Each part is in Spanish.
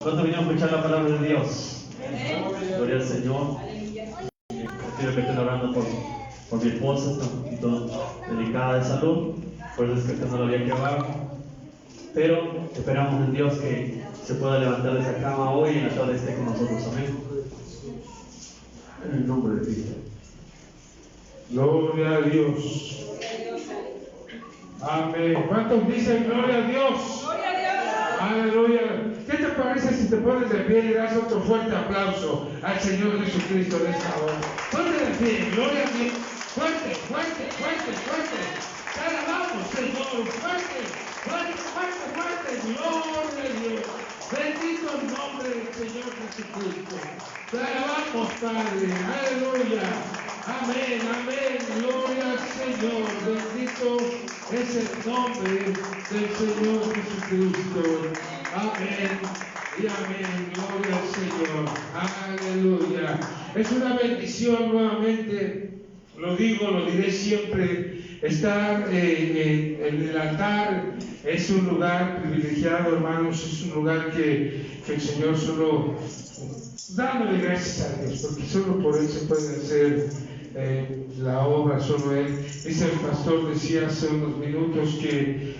¿Cuándo vinimos a escuchar la palabra de Dios? Gloria al Señor. Quiero que estén orando por mi esposa, está un poquito delicada de salud, por eso es que usted no lo había quedado. Pero esperamos en Dios que se pueda levantar de esa cama hoy y en la tarde esté con nosotros. Amén. En el nombre de Cristo. Gloria a Dios. Amén. ¿Cuántos dicen gloria a Dios? Gloria a Dios. Aleluya. ¿Qué te parece si te pones de pie y das otro fuerte aplauso al Señor Jesucristo de esta hora? Ponte de pie, gloria a Dios. Fuerte, fuerte, fuerte, fuerte. Te alabamos, Señor. Fuerte, fuerte, fuerte, fuerte. Gloria a Dios. Bendito el nombre del Señor Jesucristo. Te alabamos, Padre. Aleluya. Amén, amén. Gloria al Señor. Bendito es el nombre del Señor Jesucristo. Amén y amén. Gloria al Señor. Aleluya. Es una bendición nuevamente. Lo digo, lo diré siempre. Estar en el altar es un lugar privilegiado, hermanos. Es un lugar que el Señor solo... Dándole gracias a Dios, porque solo por Él se puede hacer la obra, solo Él. Dice el pastor, decía hace unos minutos que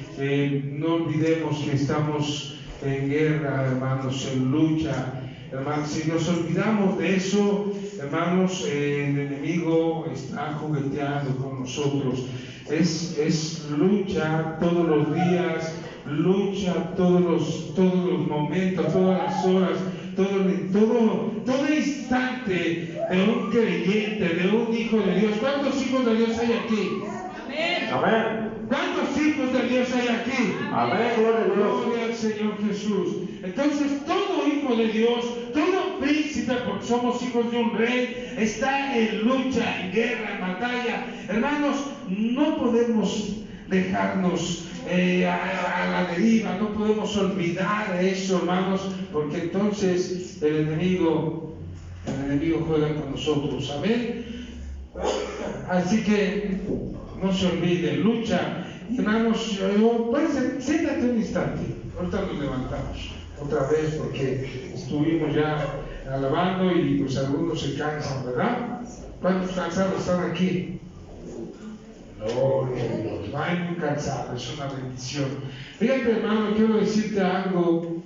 no olvidemos que estamos en guerra, hermanos, en lucha. Hermanos, si nos olvidamos de eso, hermanos, el enemigo está jugueteando con nosotros. Es lucha todos los días, lucha todos los momentos, todas las horas, todo instante de un creyente, de un hijo de Dios. ¿Cuántos hijos de Dios hay aquí? Amén. Amén. ¿Cuántos hijos de Dios hay aquí? Amén. Gloria a Dios. Gloria al Señor Jesús. Entonces, todo hijo de Dios, todo príncipe, porque somos hijos de un rey, está en lucha, en guerra, en batalla. Hermanos, no podemos dejarnos a la deriva, no podemos olvidar eso, hermanos, porque entonces el enemigo juega con nosotros. Amén. Así que no se olvide, lucha. Hermanos, siéntate un instante. Ahorita nos levantamos otra vez porque estuvimos ya alabando y pues algunos se cansan, ¿verdad? ¿Cuántos cansados están aquí? Gloria a Dios. No hay muy cansado, es una bendición. Fíjate, hermano, quiero decirte algo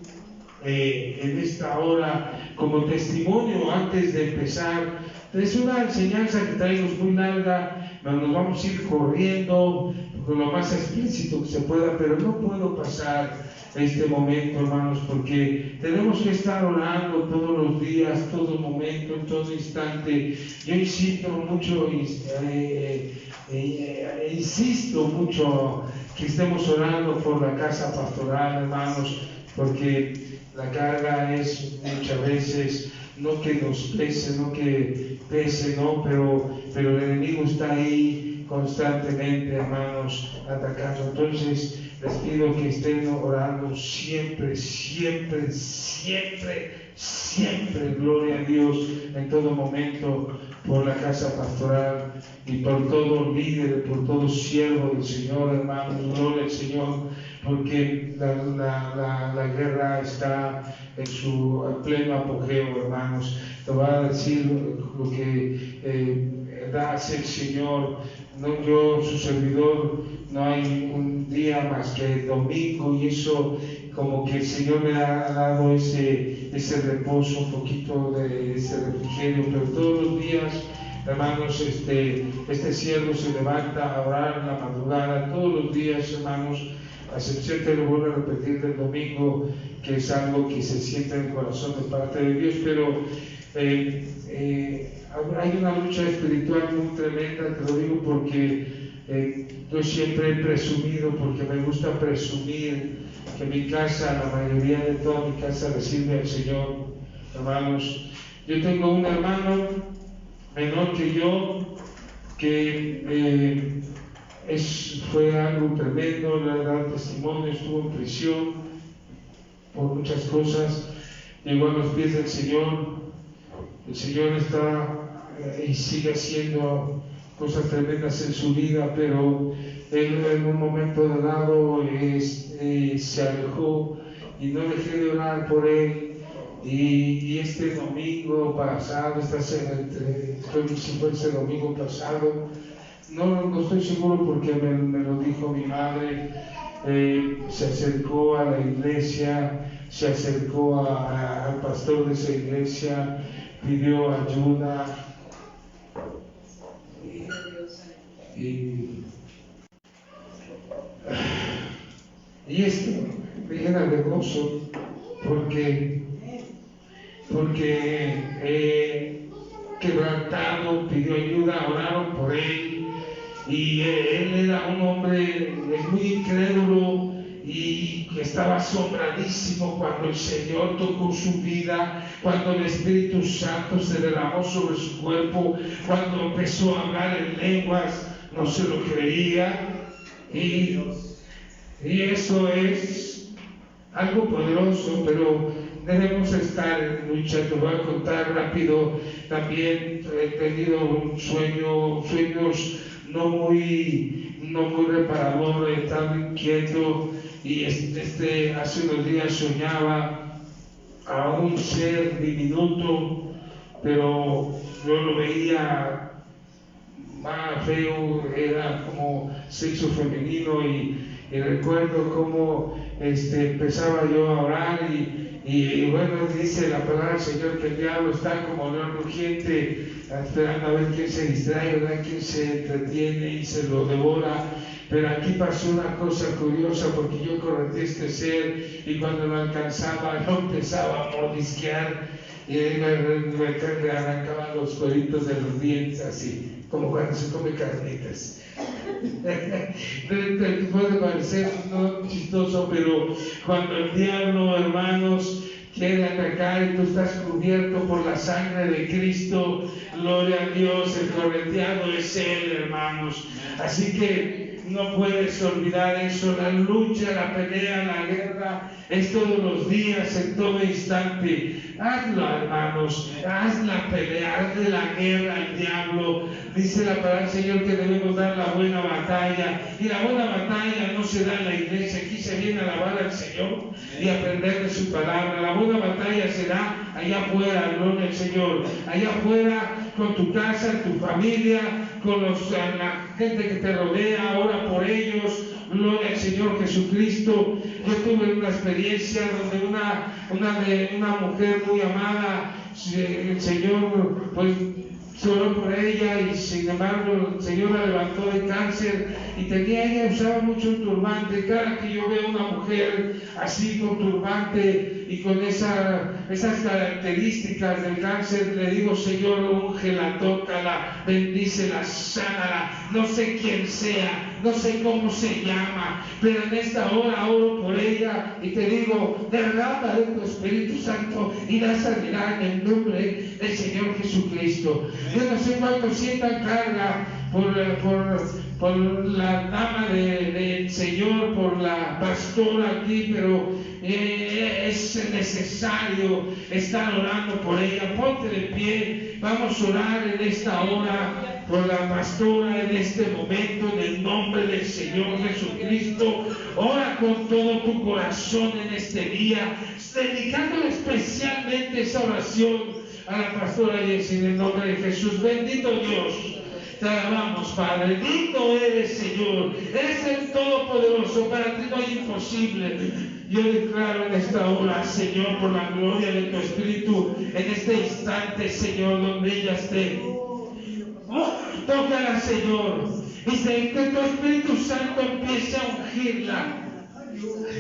en esta hora como testimonio antes de empezar. Es una enseñanza que traemos muy larga, nos vamos a ir corriendo con lo más explícito que se pueda, pero no puedo pasar este momento, hermanos, porque tenemos que estar orando todos los días, todo momento, en todo instante. Yo insisto mucho que estemos orando por la casa pastoral, hermanos, porque la carga es muchas veces no que nos pese, no que pese, no, pero el enemigo está ahí constantemente, hermanos, atacando. Entonces les pido que estén orando siempre, siempre, siempre, siempre, gloria a Dios, en todo momento, por la casa pastoral y por todo líder, por todo siervo del Señor, hermanos, gloria al Señor, porque la guerra está en su pleno apogeo, hermanos. Te voy a decir lo que hace el Señor. No, yo, su servidor, no hay un día más que el domingo, y eso como que el Señor me ha dado ese reposo, un poquito de ese refrigerio, pero todos los días, hermanos, este siervo se levanta a orar en la madrugada, todos los días, hermanos, a excepción, te lo vuelvo a repetir, del domingo, que es algo que se siente en el corazón de parte de Dios, pero hay una lucha espiritual muy tremenda. Te lo digo porque yo siempre he presumido, porque me gusta presumir que mi casa, la mayoría de toda mi casa le sirve al Señor, hermanos. Yo tengo un hermano menor que yo que fue algo tremendo, le he dado testimonio, estuvo en prisión por muchas cosas, llegó a los pies del Señor. El Señor está y sigue haciendo cosas tremendas en su vida, pero él en un momento dado se alejó, y no dejé de orar por él, Y este domingo pasado, creo que sí fue ese domingo pasado, no estoy seguro porque me lo dijo mi madre, se acercó a la iglesia, se acercó al pastor de esa iglesia, pidió ayuda y esto me llena de gozo porque quebrantado, pidió ayuda, oraron por él y él era un hombre muy incrédulo y estaba asombradísimo cuando el Señor tocó su vida, cuando el Espíritu Santo se derramó sobre su cuerpo, cuando empezó a hablar en lenguas, no se lo creía y eso es algo poderoso, pero debemos estar en lucha. Te voy a contar rápido. También he tenido sueños no muy reparadores, estaba inquieto y hace unos días soñaba a un ser diminuto, pero yo lo veía más feo, era como sexo femenino y recuerdo cómo empezaba yo a orar y bueno, dice la palabra del Señor que el diablo está como león rugiente esperando a ver quién se distrae, ¿verdad? Quién se entretiene y se lo devora. Pero aquí pasó una cosa curiosa porque yo corretí a este ser y cuando lo alcanzaba lo empezaba a mordisquear y me arrancaban los cueritos de los dientes así, como cuando se come carnitas. Puede parecer no chistoso, pero cuando el diablo, hermanos, quiere atacar y tú estás cubierto por la sangre de Cristo, gloria a Dios, el correteado es Él, hermanos. Así que no puedes olvidar eso. La lucha, la pelea, la guerra es todos los días, en todo instante. Hazlo, hermanos, haz la pelea, hazle la guerra al diablo. Dice la palabra del Señor que debemos dar la buena batalla, y la buena batalla no se da en la iglesia. Aquí se viene a alabar al Señor y aprender de su palabra. La buena batalla se da allá afuera, gloria al Señor, allá afuera, con tu casa, tu familia, con la gente que te rodea. Ora por ellos, gloria al Señor Jesucristo. Yo tuve una experiencia donde una mujer muy amada, el Señor pues oró por ella y sin embargo el Señor la levantó de cáncer y ella usaba mucho un turbante. Cada que yo veo una mujer así con turbante y con esas características del cáncer, le digo: Señor, úngela, tócala, bendícela, sánala. No sé quién sea, no sé cómo se llama, pero en esta hora oro por ella y te digo: derrama de tu Espíritu Santo y la sanidad en el nombre del Señor Jesucristo. Yo no sé cuánto sientan carga por la dama del Señor, por la pastora aquí, pero es necesario estar orando por ella. Ponte de pie, vamos a orar en esta hora por la pastora en este momento, en el nombre del Señor Jesucristo. Ora con todo tu corazón en este día, dedicando especialmente esa oración a la pastora Jessy, en el nombre de Jesús. Bendito Dios, te alabamos, Padre. Digno eres, Señor. Eres el Todopoderoso. Para ti no hay imposible. Yo declaro en esta hora, Señor, por la gloria de tu Espíritu, en este instante, Señor, donde ella esté. Tócala, Señor. Y que tu Espíritu Santo empiece a ungirla.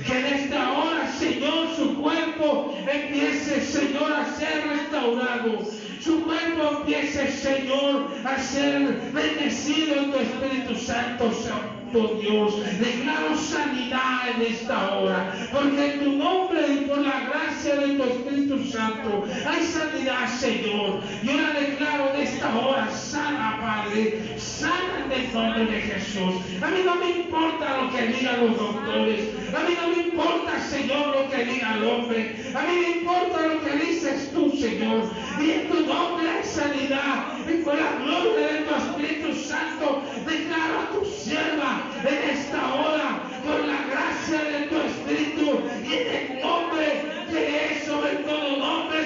Que en esta hora, Señor, su cuerpo empiece, Señor, a ser restaurado. Su cuerpo empiece, Señor, a ser bendecido en tu Espíritu Santo, Santo Dios. Declaro sanidad en esta hora, porque en tu nombre y por la gracia de tu Espíritu Santo hay sanidad, Señor. Yo la declaro en esta hora sana, Padre, sana en el nombre de Jesús. A mí no me importa lo que digan los doctores, a mí no me importa, Señor, lo que diga el hombre, a mí me importa lo que dices tú, Señor. Y en tu nombre hay sanidad, y con la gloria de tu Espíritu Santo declaro a tu sierva en esta hora, por la gracia de tu Espíritu y en el nombre que es sobre todo nombre,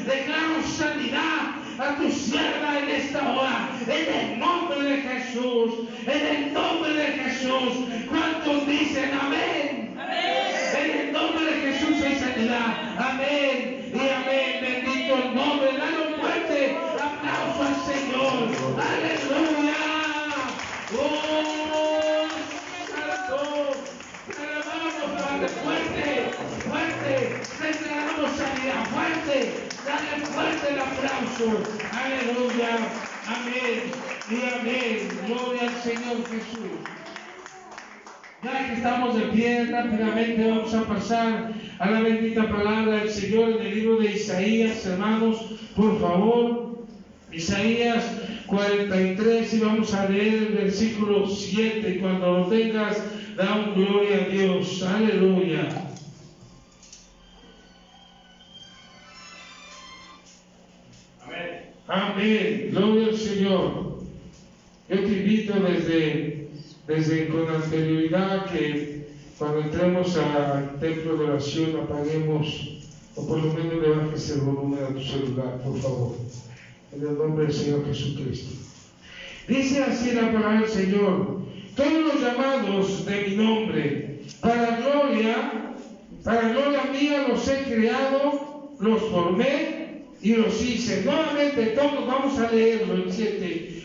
Declaro sanidad a tu sierva en esta hora, en el nombre de Jesús, en el nombre de Jesús. ¿Cuántos dicen amén? En el nombre de Jesús hay sanidad. Amén y amén. Bendito el nombre. Dale un fuerte aplauso al Señor. Aleluya. Oh, santo. Te alabamos, Padre. Fuerte, fuerte. Te damos sanidad. Fuerte. Dale fuerte el aplauso. Aleluya. Amén y amén. Gloria al Señor Jesús. Ya que estamos de pie, rápidamente vamos a pasar a la bendita palabra del Señor en el libro de Isaías, hermanos, por favor. Isaías 43 y vamos a leer el versículo 7. Cuando lo tengas, da un gloria a Dios. Aleluya. Amén. Gloria al Señor. Yo te invito desde con anterioridad que cuando entremos al templo de oración apaguemos o por lo menos le bajes el volumen a tu celular, por favor, en el nombre del Señor Jesucristo. Dice así la palabra del Señor: todos los llamados de mi nombre, para gloria mía los he creado, los formé y los hice. Nuevamente todos, vamos a leerlo el 7.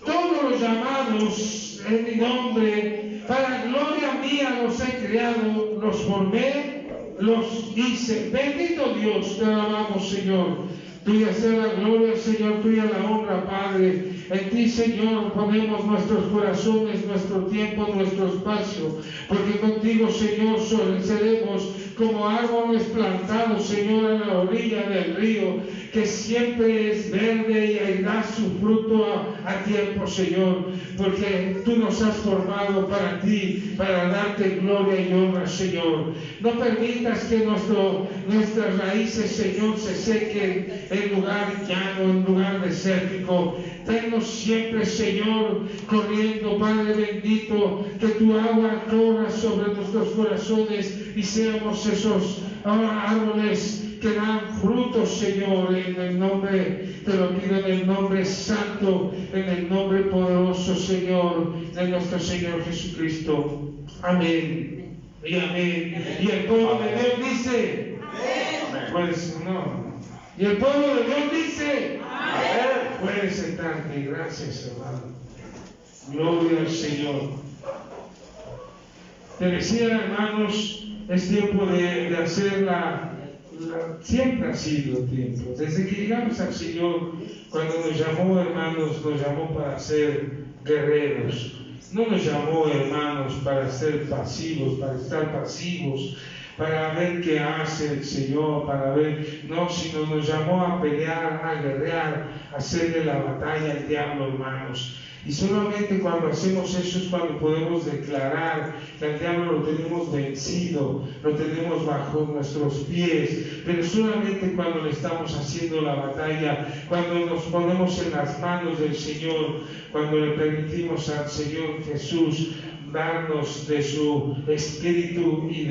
Todos los llamados en mi nombre, para gloria mía los he creado, los formé, los hice. Bendito Dios, te alabamos, Señor. Tuya sea la gloria, Señor, tuya la honra, Padre. En ti, Señor, ponemos nuestros corazones, nuestro tiempo, nuestro espacio, porque contigo, Señor, seremos como árboles plantados, Señor, a la orilla del río, que siempre es verde y da su fruto a tiempo, Señor, porque tú nos has formado para ti, para darte gloria y honra, Señor. No permitas que nuestras raíces, Señor, se sequen en lugar llano, en lugar desértico. Tennos siempre, Señor, corriendo, Padre bendito, que tu agua corra sobre nuestros corazones y seamos esos árboles que dan frutos, Señor, en el nombre, te lo pido en el nombre santo, en el nombre poderoso, Señor, de nuestro Señor Jesucristo. Amén y amén. Y el pueblo de Dios dice, pues no. Y el pueblo de Dios dice, puedes sentarte. Gracias, hermano. Gloria al Señor. Te decía, hermanos, es tiempo de hacer siempre ha sido tiempo. Desde que llegamos al Señor, cuando nos llamó, hermanos, nos llamó para ser guerreros. No nos llamó, hermanos, para ser pasivos, para estar pasivos, para ver qué hace el Señor, para ver, no, sino nos llamó a pelear, a guerrear, a hacerle la batalla al diablo, hermanos. Y solamente cuando hacemos eso es cuando podemos declarar que al diablo lo tenemos vencido, lo tenemos bajo nuestros pies, pero solamente cuando le estamos haciendo la batalla, cuando nos ponemos en las manos del Señor, cuando le permitimos al Señor Jesús darnos de su espíritu y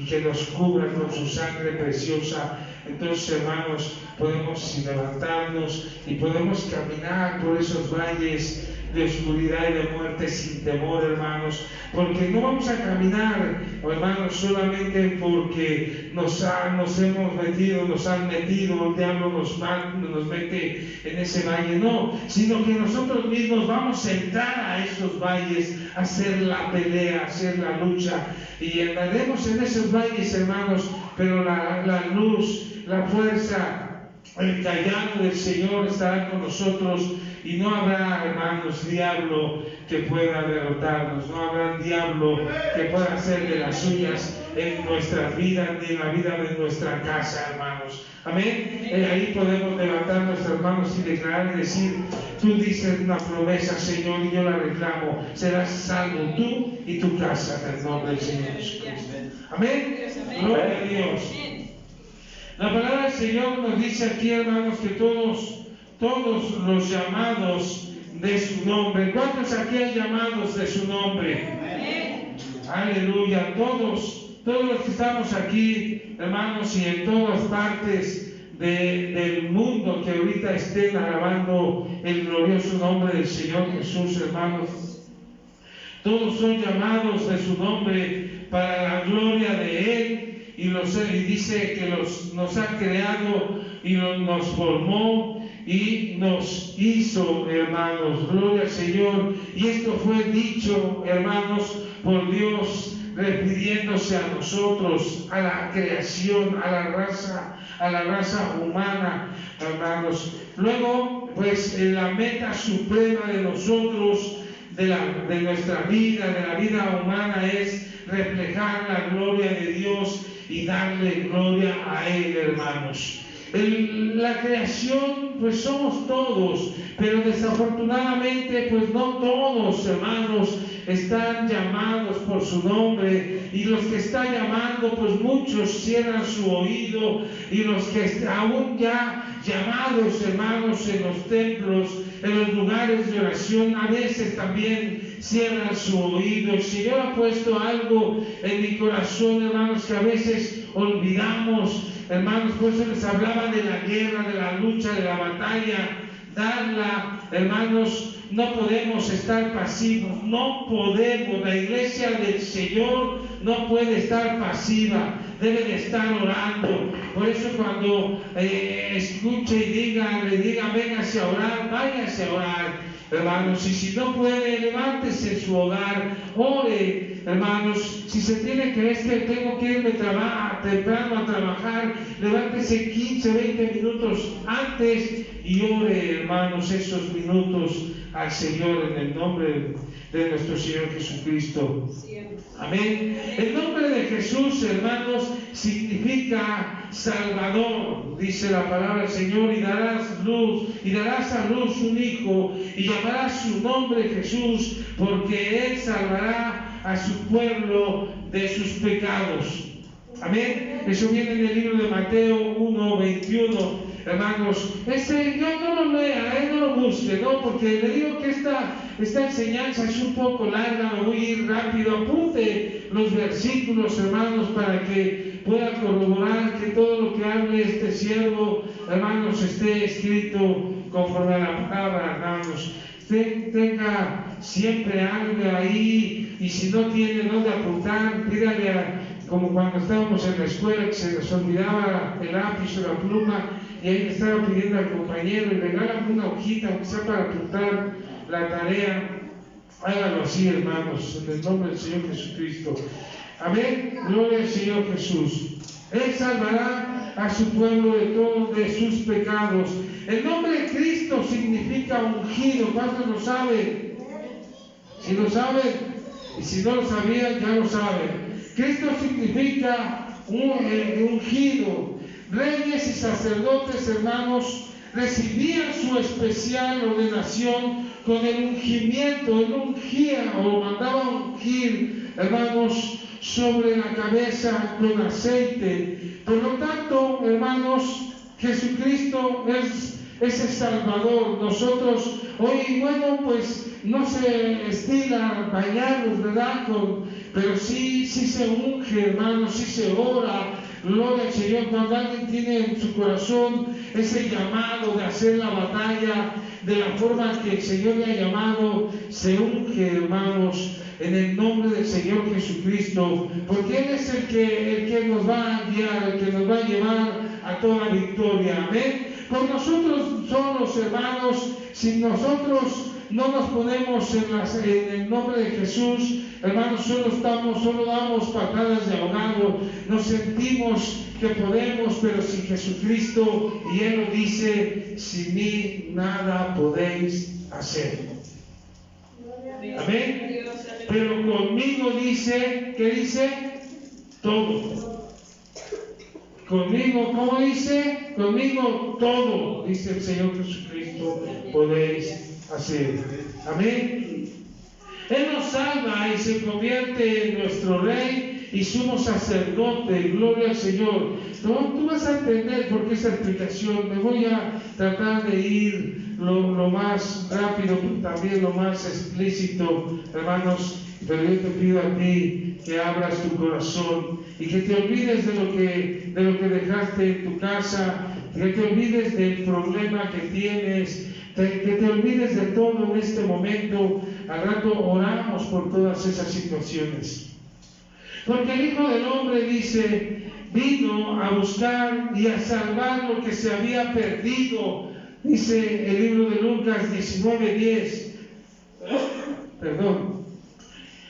que nos cubra con su sangre preciosa. Entonces, hermanos, podemos levantarnos y podemos caminar por esos valles de oscuridad y de muerte sin temor, hermanos, porque no vamos a caminar, hermanos, solamente porque nos han metido, el diablo nos mete en ese valle, no, sino que nosotros mismos vamos a entrar a esos valles, a hacer la pelea, a hacer la lucha, y andaremos en esos valles, hermanos, pero la luz, la fuerza, el callado del Señor estará con nosotros y no habrá, hermanos, diablo que pueda derrotarnos, no habrá diablo que pueda hacer de las suyas en nuestra vida ni en la vida de nuestra casa, hermanos. Amén. Ahí podemos levantar nuestras manos y declarar y decir, tú dices una promesa, Señor, y yo la reclamo, serás salvo tú y tu casa en el nombre del Señor Jesucristo. Amén. Gloria a Dios. La palabra del Señor nos dice aquí, hermanos, que todos los llamados de su nombre, ¿cuántos aquí hay llamados de su nombre? Amén. Aleluya, todos los que estamos aquí, hermanos, y en todas partes del mundo que ahorita estén alabando el glorioso nombre del Señor Jesús, hermanos. Todos son llamados de su nombre para la gloria de Él, y dice que nos ha creado y nos formó y nos hizo, hermanos. Gloria al Señor. Y esto fue dicho, hermanos, por Dios, refiriéndose a nosotros, a la creación, a la raza humana, hermanos. Luego, pues, la meta suprema de nosotros, de nuestra vida, de la vida humana, es reflejar la gloria de Dios y darle gloria a Él, hermanos. La creación, pues somos todos, pero desafortunadamente, pues no todos, hermanos, están llamados por su nombre, y los que están llamando, pues muchos cierran su oído, y los que aún ya llamados, hermanos, en los templos, en los lugares de oración, a veces también cierran su oído. El Señor ha puesto algo en mi corazón, hermanos, que a veces olvidamos, hermanos. Por eso les hablaba de la guerra, de la lucha, de la batalla, darla, hermanos. No podemos estar pasivos, no podemos. La iglesia del Señor no puede estar pasiva, debe de estar orando. Por eso cuando escuche y le diga véngase a orar, váyase a orar, hermanos. Y si no puede, levántese en su hogar, ore, hermanos. Si se tiene que tengo que irme temprano a trabajar, levántese 15, 20 minutos antes y ore, hermanos, esos minutos al Señor, en el nombre de nuestro Señor Jesucristo. Amén. El nombre de Jesús, hermanos, significa Salvador, dice la palabra del Señor. Y darás a luz un hijo, y llamarás su nombre Jesús, porque Él salvará a su pueblo de sus pecados. Amén. Eso viene en el libro de Mateo 1:21. Hermanos, yo no lo lea, no lo busque, ¿no? Porque le digo que esta enseñanza es un poco larga, me voy a ir rápido. Apunte los versículos, hermanos, para que pueda corroborar que todo lo que hable este siervo, hermanos, esté escrito conforme a la palabra, hermanos. Tenga siempre algo ahí, y si no tiene dónde apuntar, pídale como cuando estábamos en la escuela, que se nos olvidaba el lápiz o la pluma, y ahí le estaba pidiendo al compañero, y regálame una hojita, aunque sea para apuntar la tarea. Hágalo así, hermanos, en el nombre del Señor Jesucristo. Amén. Gloria al Señor Jesús. Él salvará a su pueblo de todos de sus pecados. El nombre de Cristo significa ungido. ¿Cuántos lo saben? Si lo saben, y si no lo sabían, ya lo saben. Cristo significa ungido. Reyes y sacerdotes, hermanos, recibían su especial ordenación con el ungimiento. Él ungía o mandaba ungir, hermanos, sobre la cabeza con aceite. Por lo tanto, hermanos, Jesucristo es el Salvador. Nosotros hoy, bueno, pues no se estila bañarnos, ¿verdad? Pero sí se unge, hermanos, sí se ora. Gloria al Señor. Cuando alguien tiene en su corazón ese llamado de hacer la batalla de la forma que el Señor le ha llamado, se unge, hermanos, en el nombre del Señor Jesucristo, porque Él es el que nos va a guiar, el que nos va a llevar a toda victoria. Amén. Por nosotros solos, hermanos, si nosotros no nos ponemos en el nombre de Jesús, hermanos, solo damos patadas de ahogado, nos sentimos que podemos, pero sin Jesucristo, y Él lo dice, sin mí nada podéis hacer. Amén. Pero conmigo dice, ¿qué dice? Todo. Conmigo, ¿cómo dice? Conmigo todo, dice el Señor Jesucristo, podéis hacer. Amén. Él nos salva y se convierte en nuestro Rey y sumo sacerdote. Gloria al Señor. Tú vas a entender por qué esa explicación. Me voy a tratar de ir lo más rápido, pero también lo más explícito, hermanos. Pero yo te pido a ti que abras tu corazón y que te olvides de lo que dejaste en tu casa, que te olvides del problema que tienes, que te olvides de todo en este momento. Al rato oramos por todas esas situaciones. Porque el Hijo del Hombre dice, vino a buscar y a salvar lo que se había perdido. Dice el libro de Lucas 19:10. Perdón.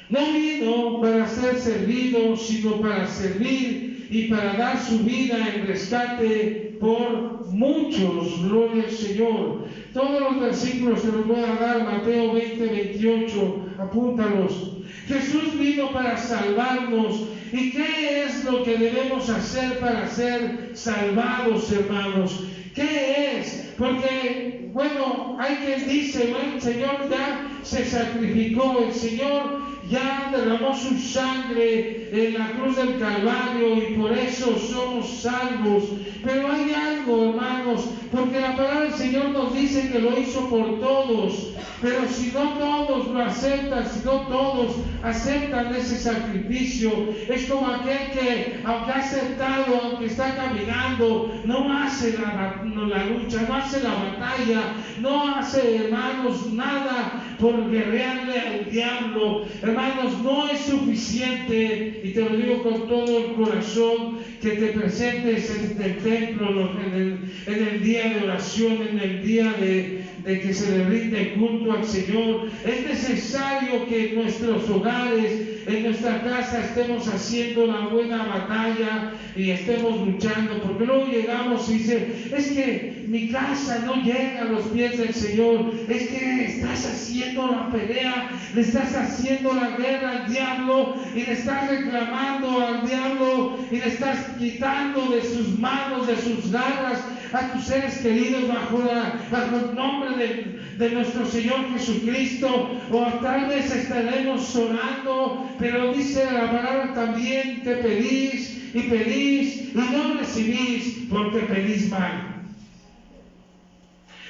No vino para ser servido, sino para servir y para dar su vida en rescate por muchos. Gloria al Señor. Todos los versículos se los voy a dar. Mateo 20:28, apúntalos. Jesús vino para salvarnos. ¿Y qué es lo que debemos hacer para ser salvados, hermanos? ¿Qué es? Porque, bueno, hay quien dice, bueno, el Señor ya se sacrificó, el Señor ya derramó su sangre en la cruz del Calvario y por eso somos salvos. Pero hay algo, hermanos, porque la palabra del Señor nos dice que lo hizo por todos. Pero si no todos lo aceptan, si no todos aceptan ese sacrificio, es como aquel que, aunque ha aceptado, aunque está caminando, no hace la lucha, no hace la batalla, no hace, hermanos, nada por guerrearle al diablo. Hermanos, no es suficiente, y te lo digo con todo el corazón, que te presentes en el templo, en el día de oración, en el día de que se le rinde culto al Señor. Es necesario que en nuestros hogares, en nuestra casa, estemos haciendo la buena batalla y estemos luchando, porque luego llegamos y dice, es que mi casa no llega a los pies del Señor. Es que estás haciendo la pelea, le estás haciendo la guerra al diablo y le estás reclamando al diablo y le estás quitando de sus manos, de sus garras a tus seres queridos bajo el nombre de nuestro Señor Jesucristo. O tal vez estaremos orando, pero dice la palabra también que pedís y pedís y no recibís porque pedís mal.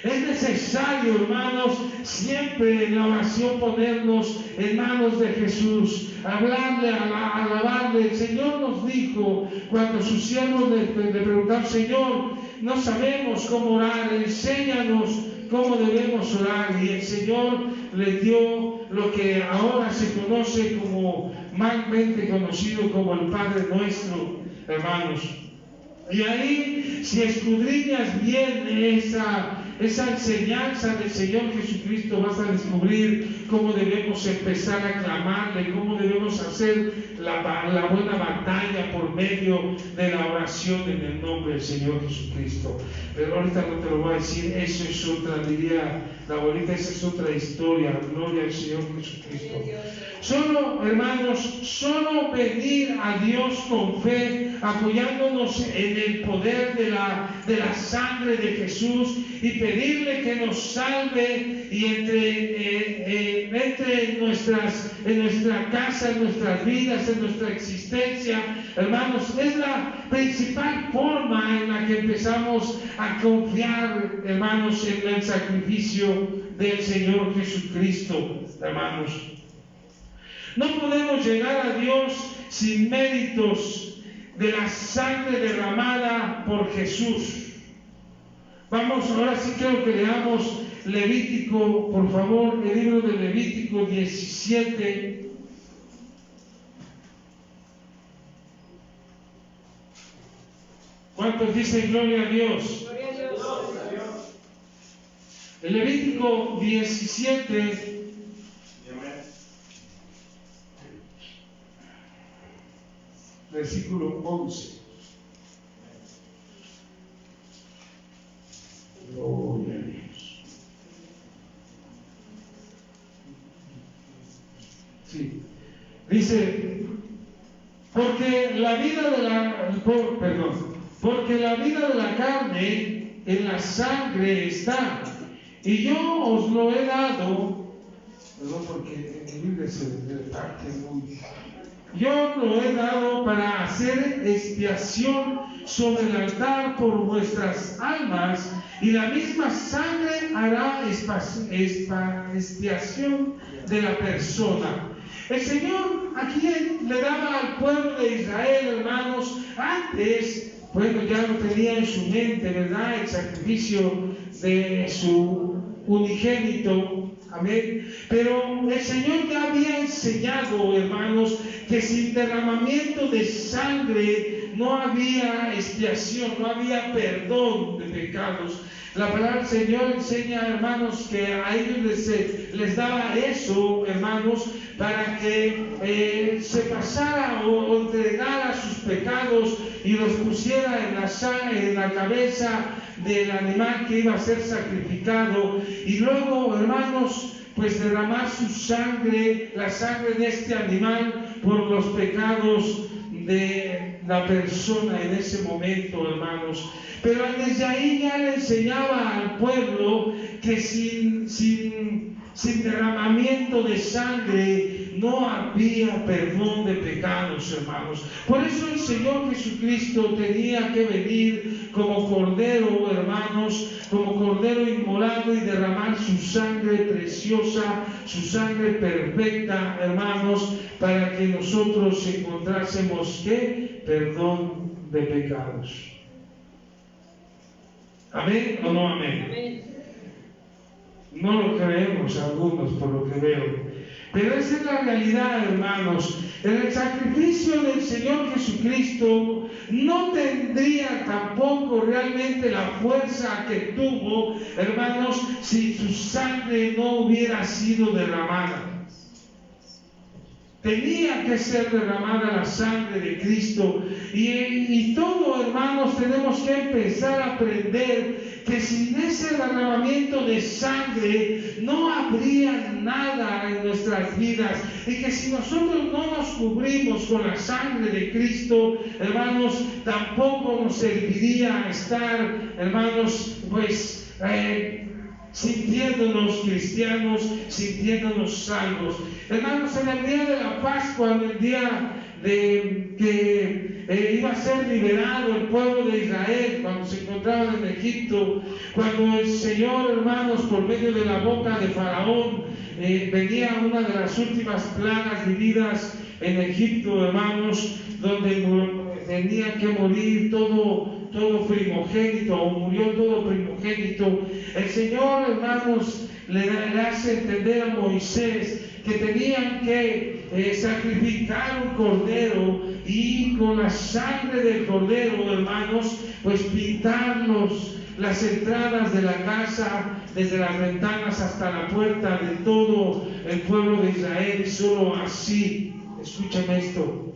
Es necesario, hermanos, siempre en la oración ponernos en manos de Jesús, hablarle, alabarle. El Señor nos dijo, cuando sus siervos le preguntaron, Señor, no sabemos cómo orar, enséñanos cómo debemos orar. Y el Señor le dio lo que ahora se conoce como, malmente conocido como el Padre Nuestro, hermanos. Y ahí, si escudriñas bien esa enseñanza del Señor Jesucristo, vas a descubrir cómo debemos empezar a clamarle, cómo debemos hacer la buena batalla por medio de la oración en el nombre del Señor Jesucristo. Pero ahorita no te lo voy a decir, eso es otra, diría la abuelita, esa es otra historia. Gloria al Señor Jesucristo. Solo, hermanos, solo pedir a Dios con fe, apoyándonos en el poder de la sangre de Jesús, y pedirle que nos salve y entre en nuestra casa, en nuestras vidas, en nuestra existencia, hermanos, es la principal forma en la que empezamos a confiar, hermanos, en el sacrificio del Señor Jesucristo, hermanos. No podemos llegar a Dios sin méritos de la sangre derramada por Jesús. Vamos, ahora sí quiero que leamos Levítico, por favor, el libro de Levítico 17. ¿Cuántos dicen gloria a Dios? Gloria a Dios. El Levítico 17. Versículo 11. Gloria a Dios. Sí. Dice, porque la vida de la carne en la sangre está, y yo os lo he dado, perdón, porque en Biblia se parte muy. Yo lo he dado para hacer expiación sobre el altar por vuestras almas, y la misma sangre hará expiación de la persona. El Señor aquí le daba al pueblo de Israel, hermanos, antes bueno, ya lo tenía en su mente, ¿verdad? El sacrificio de su unigénito, amén. Pero el Señor ya había enseñado, hermanos, que sin derramamiento de sangre no había expiación, no había perdón de pecados. La palabra del Señor enseña, hermanos, que a ellos les daba eso, hermanos, para que se pasara o entregara sus pecados y los pusiera en la cabeza del animal que iba a ser sacrificado, y luego, hermanos, pues derramar su sangre, la sangre de este animal, por los pecados de la persona en ese momento, hermanos. Pero desde ahí ya le enseñaba al pueblo que sin derramamiento de sangre no había perdón de pecados, hermanos. Por eso el Señor Jesucristo tenía que venir como cordero, hermanos, como cordero inmolado, y derramar su sangre preciosa, su sangre perfecta, hermanos, para que nosotros encontrásemos ¿qué? Perdón de pecados. ¿Amén o no amén? Amén. No lo creemos algunos por lo que veo. Pero esa es la realidad, hermanos. El sacrificio del Señor Jesucristo no tendría tampoco realmente la fuerza que tuvo, hermanos, si su sangre no hubiera sido derramada. Tenía que ser derramada la sangre de Cristo, y todo, hermanos, tenemos que empezar a aprender que sin ese derramamiento de sangre no habría nada en nuestras vidas, y que si nosotros no nos cubrimos con la sangre de Cristo, hermanos, tampoco nos serviría estar, hermanos, pues sintiéndonos cristianos, sintiéndonos salvos. Hermanos, en el día de la Pascua, en el día de que iba a ser liberado el pueblo de Israel, cuando se encontraban en Egipto, cuando el Señor, hermanos, por medio de la boca de Faraón, venía una de las últimas plagas vividas en Egipto, hermanos, donde tenía que morir todo primogénito, o murió todo primogénito. El Señor, hermanos, le hace entender a Moisés que tenían que sacrificar un cordero, y con la sangre del cordero, hermanos, pues pintar las entradas de la casa, desde las ventanas hasta la puerta de todo el pueblo de Israel. Y solo así, escúchame esto,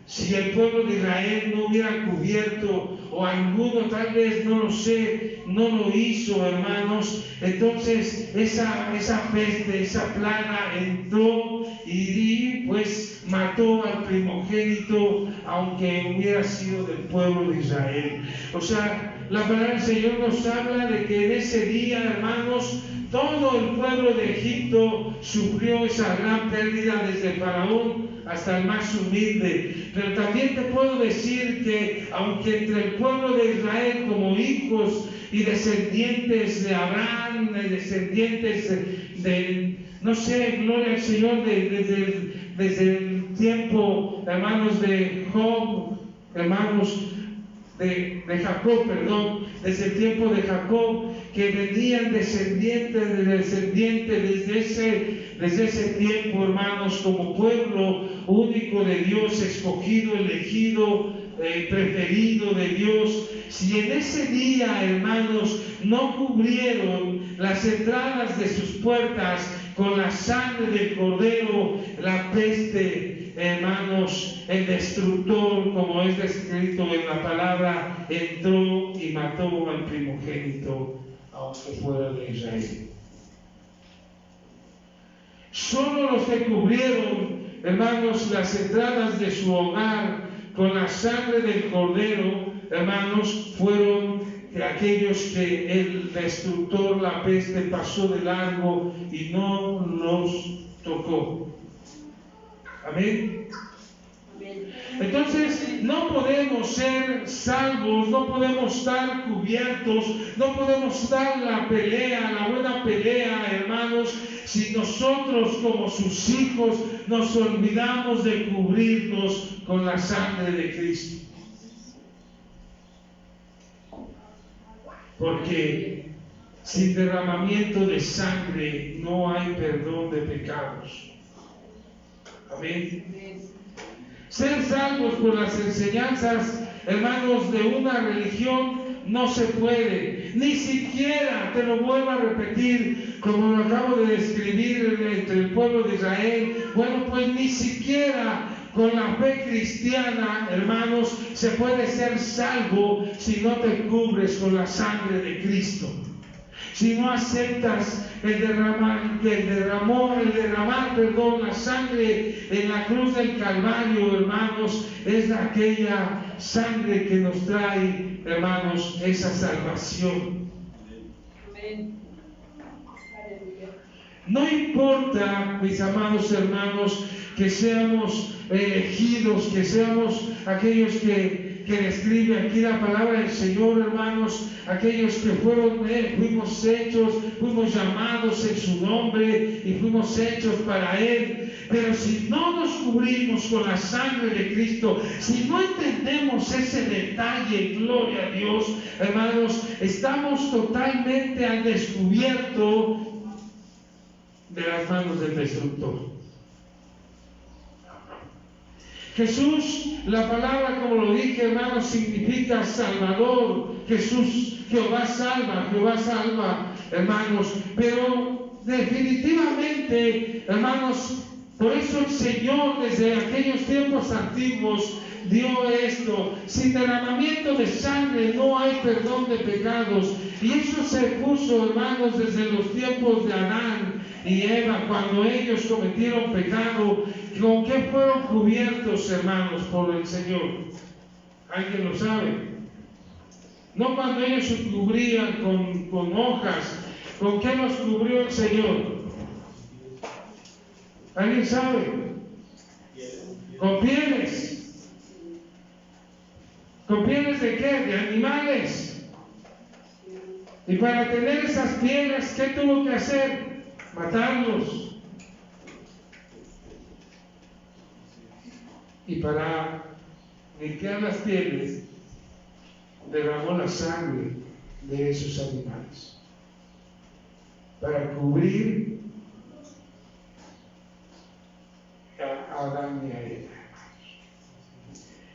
si el pueblo de Israel no hubiera cubierto, o alguno tal vez, no lo sé, no lo hizo, hermanos, entonces esa peste, esa plaga entró y pues mató al primogénito, aunque hubiera sido del pueblo de Israel. O sea, la palabra del Señor nos habla de que en ese día, hermanos, todo el pueblo de Egipto sufrió esa gran pérdida, desde Faraón hasta el más humilde. Pero también te puedo decir que aunque entre el pueblo de Israel, como hijos y descendientes de Abraham, descendientes de no sé, gloria al Señor, desde el tiempo, hermanos, de Job, hermanos, de Jacob, perdón, desde el tiempo de Jacob, que venían descendientes de descendientes desde ese tiempo, hermanos, como pueblo único de Dios, escogido, elegido, preferido de Dios. Si en ese día, hermanos, no cubrieron las entradas de sus puertas con la sangre del cordero, la peste, hermanos, el destructor, como es descrito en la palabra, entró y mató al primogénito, aunque fuera de Israel. Solo los que cubrieron, hermanos, las entradas de su hogar con la sangre del cordero, hermanos, fueron aquellos que el destructor, la peste, pasó de largo y no los tocó. Amén. Entonces no podemos ser salvos, no podemos estar cubiertos, no podemos dar la pelea, la buena pelea, hermanos, si nosotros como sus hijos nos olvidamos de cubrirnos con la sangre de Cristo. porque sin derramamiento de sangre no hay perdón de pecados. Amén. Ser salvos por las enseñanzas, hermanos, de una religión no se puede, ni siquiera, te lo vuelvo a repetir, como lo acabo de describir entre el pueblo de Israel. Bueno, pues ni siquiera con la fe cristiana, hermanos, se puede ser salvo si no te cubres con la sangre de Cristo. Si no aceptas el derramar, la sangre en la cruz del Calvario, hermanos, es aquella sangre que nos trae, hermanos, esa salvación. No importa, mis amados hermanos, que seamos elegidos, que seamos aquellos que describe aquí la palabra del Señor, hermanos, aquellos que fuimos hechos, fuimos llamados en su nombre y fuimos hechos para Él. Pero si no nos cubrimos con la sangre de Cristo, si no entendemos ese detalle, gloria a Dios, hermanos, estamos totalmente al descubierto de las manos del destructor. Jesús, la palabra, como lo dije, hermanos, significa Salvador. Jesús, Jehová salva, hermanos. Pero definitivamente, hermanos, por eso el Señor desde aquellos tiempos antiguos dio esto: sin derramamiento de sangre no hay perdón de pecados. Y eso se puso, hermanos, desde los tiempos de Adán y Eva, cuando ellos cometieron pecado. ¿Con qué fueron cubiertos, hermanos, por el Señor? ¿Alguien lo sabe? No cuando ellos se cubrían con hojas. ¿Con qué nos cubrió el Señor? ¿Alguien sabe? Con pieles. ¿Con pieles de qué? De animales. Y para tener esas pieles, ¿qué tuvo que hacer? Matarlos. Y para limpiar las pieles, derramó la sangre de esos animales para cubrir a Adán y a Eva.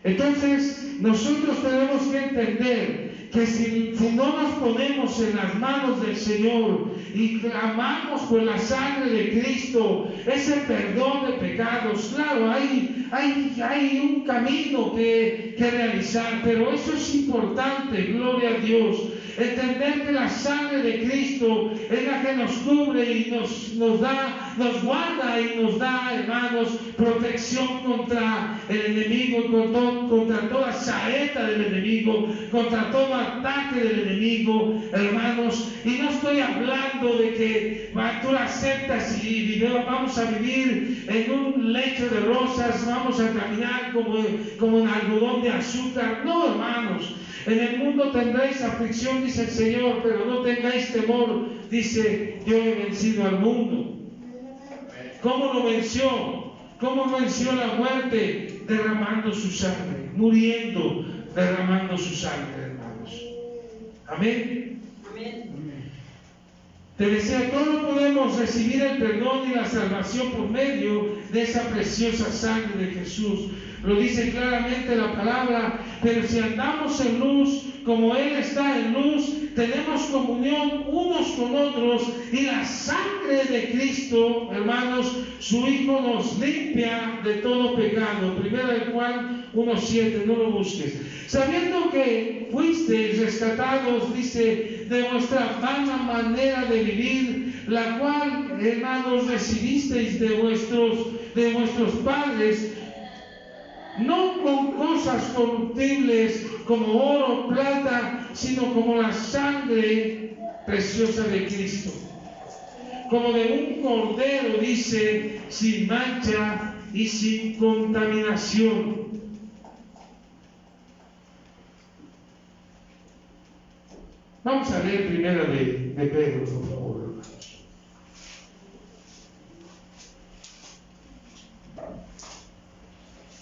Entonces, nosotros tenemos que entender que si no nos ponemos en las manos del Señor y clamamos por la sangre de Cristo, ese perdón de pecados, claro, hay un camino que realizar, pero eso es importante, gloria a Dios. Entender que la sangre de Cristo es la que nos cubre y nos guarda y nos da, hermanos, protección contra el enemigo, contra toda saeta del enemigo, contra todo ataque del enemigo, hermanos. Y no estoy hablando de que tú la aceptas y vamos a vivir en un lecho de rosas, vamos a caminar como en algodón de azúcar. No, hermanos. En el mundo tendréis aflicción, dice el Señor, pero no tengáis temor, dice: yo he vencido al mundo. ¿Cómo lo venció? ¿Cómo venció la muerte? Derramando su sangre, muriendo, derramando su sangre, hermanos. Amén. Amén. Te decía, todos podemos recibir el perdón y la salvación por medio de esa preciosa sangre de Jesús. Lo dice claramente la palabra. Pero si andamos en luz, como Él está en luz, tenemos comunión unos con otros, y la sangre de Cristo, hermanos, su Hijo, nos limpia de todo pecado. Primera de Juan 1:7, no lo busques. Sabiendo que fuisteis rescatados, dice, de vuestra vana manera de vivir, la cual, hermanos, recibisteis de vuestros padres, no con cosas corruptibles como oro o plata, sino como la sangre preciosa de Cristo, como de un cordero, dice, sin mancha y sin contaminación. Vamos a leer primera de Pedro, por favor, hermanos.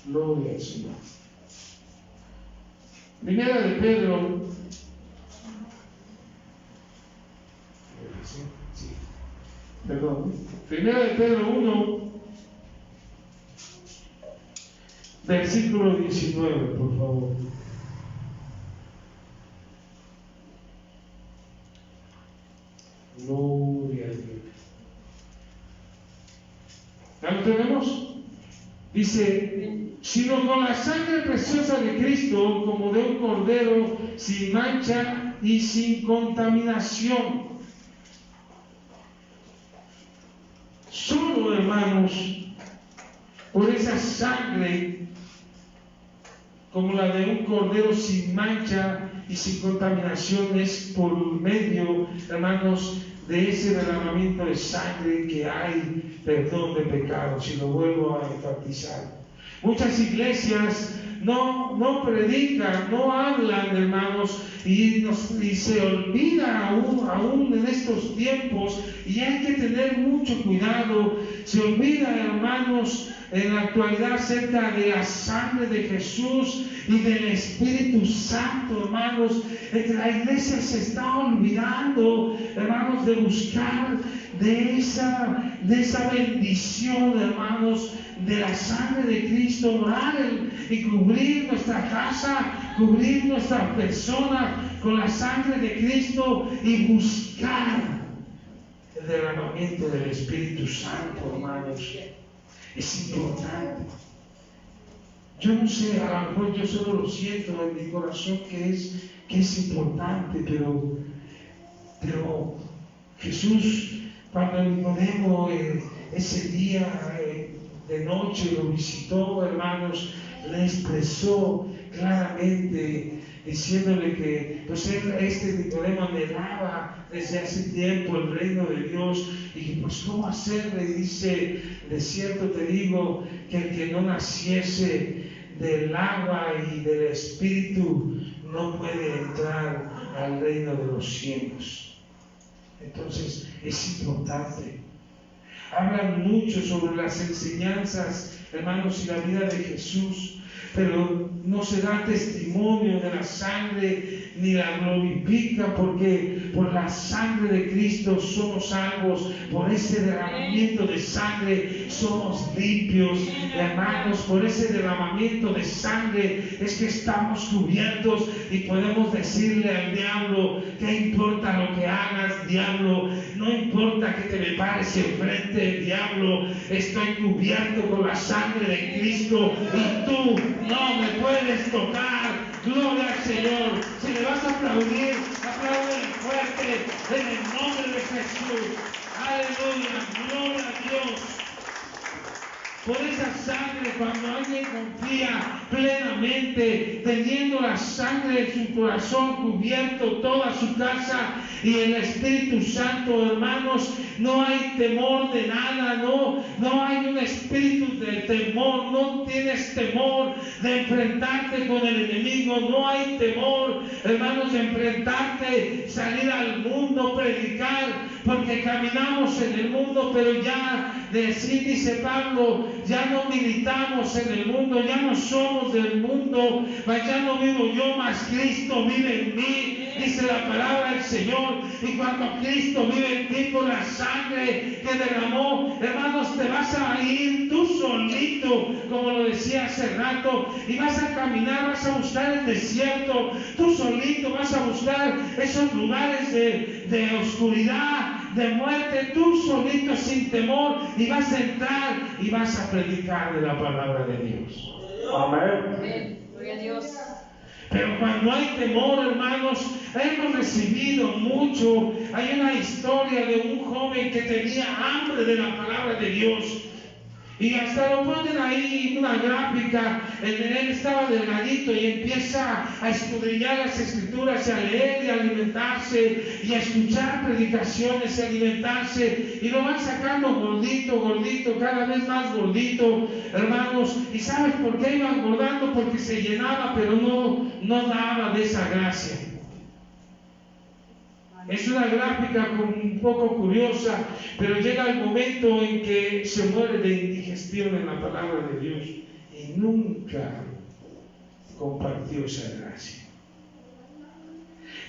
Gloria al Señor. Primera de Pedro, Sí. Perdón. Primera de Pedro 1, versículo 19, por favor. Gloria a Dios. ¿Ya lo tenemos? Dice, sino con la sangre preciosa de Cristo, como de un cordero, sin mancha y sin contaminación. Solo, hermanos, por esa sangre, como la de un cordero sin mancha y sin contaminación, es por medio, hermanos, de ese derramamiento de sangre que hay perdón de pecados. Y lo vuelvo a enfatizar. Muchas iglesias no predican, no hablan, hermanos, y se olvida aún en estos tiempos, y hay que tener mucho cuidado. Se olvida, hermanos, en la actualidad acerca de la sangre de Jesús y del Espíritu Santo, hermanos. La iglesia se está olvidando, hermanos, de buscar de esa bendición, hermanos, de la sangre de Cristo, orar y cubrir nuestra casa, cubrir nuestra persona con la sangre de Cristo y buscar el derramamiento del Espíritu Santo, hermanos. Es importante. Yo no sé, a lo mejor yo solo lo siento en mi corazón que es importante, pero Jesús, cuando Nicodemo ese día de noche lo visitó, hermanos, le expresó claramente, diciéndole que pues Nicodemo anhelaba desde hace tiempo el reino de Dios, y que pues cómo hacerle. Y dice, de cierto te digo que el que no naciese del agua y del Espíritu no puede entrar al reino de los cielos. Entonces es importante. Hablan mucho sobre las enseñanzas, hermanos, y la vida de Jesús, pero no se da testimonio de la sangre ni la glorifica, porque por la sangre de Cristo somos salvos. Por ese derramamiento de sangre somos limpios, hermanos. Por ese derramamiento de sangre es que estamos cubiertos y podemos decirle al diablo: ¿qué importa lo que hagas, diablo? No importa que te me pares enfrente, diablo. Estoy cubierto con la sangre de Cristo y tú no me puedes tocar. Gloria al Señor. Si le vas a aplaudir, apláudele fuerte en el nombre de Jesús. Aleluya. Gloria a Dios. Por esa sangre, cuando alguien confía plenamente, teniendo la sangre en su corazón, cubierto toda su casa y el Espíritu Santo, hermanos, no hay temor de nada, no hay un espíritu de temor, no tienes temor de enfrentarte con el enemigo, no hay temor, hermanos, de enfrentarte, salir al mundo, predicar, porque caminamos en el mundo, pero ya dice Pablo, ya no militamos en el mundo, ya no somos del mundo, mas ya no vivo yo, mas Cristo vive en mí, dice la palabra del Señor. Y cuando Cristo vive en ti por la sangre que derramó, hermanos, te vas a ir tú solito, como lo decía hace rato, y vas a caminar, vas a buscar el desierto, tú solito vas a buscar esos lugares de oscuridad, de muerte, tú solito sin temor, y vas a entrar y vas a predicar de la palabra de Dios. Amén. Gloria a Dios. Pero cuando hay temor, hermanos, hemos recibido mucho. Hay una historia de un joven que tenía hambre de la palabra de Dios. Y hasta lo ponen ahí una gráfica, él estaba delgadito y empieza a escudriñar las escrituras y a leer y a alimentarse y a escuchar predicaciones y a alimentarse, y lo van sacando gordito, cada vez más gordito, hermanos. ¿Y sabes por qué iba engordando? Porque se llenaba, pero no daba de esa gracia. Es una gráfica un poco curiosa, pero llega el momento en que se muere de indigestión en la palabra de Dios y nunca compartió esa gracia.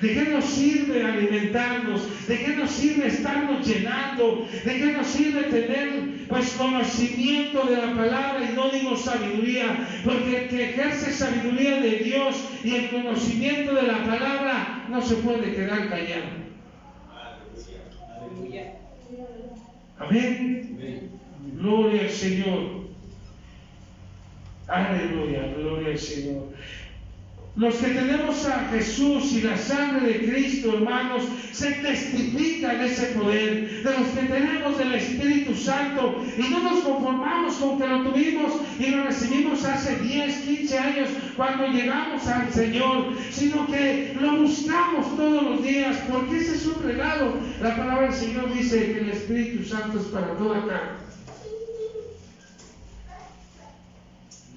¿De qué nos sirve alimentarnos? ¿De qué nos sirve estarnos llenando? ¿De qué nos sirve tener conocimiento de la palabra? Y no digo sabiduría, porque el que ejerce sabiduría de Dios y el conocimiento de la palabra no se puede quedar callado. Amén. Gloria al Señor. Aleluya, gloria al Señor. Los que tenemos a Jesús y la sangre de Cristo, hermanos, se testifica en ese poder. De los que tenemos el Espíritu Santo y no nos conformamos con que lo tuvimos y lo recibimos hace 10, 15 años cuando llegamos al Señor, sino que lo buscamos todos los días, porque ese es un regalo. La palabra del Señor dice que el Espíritu Santo es para toda carne.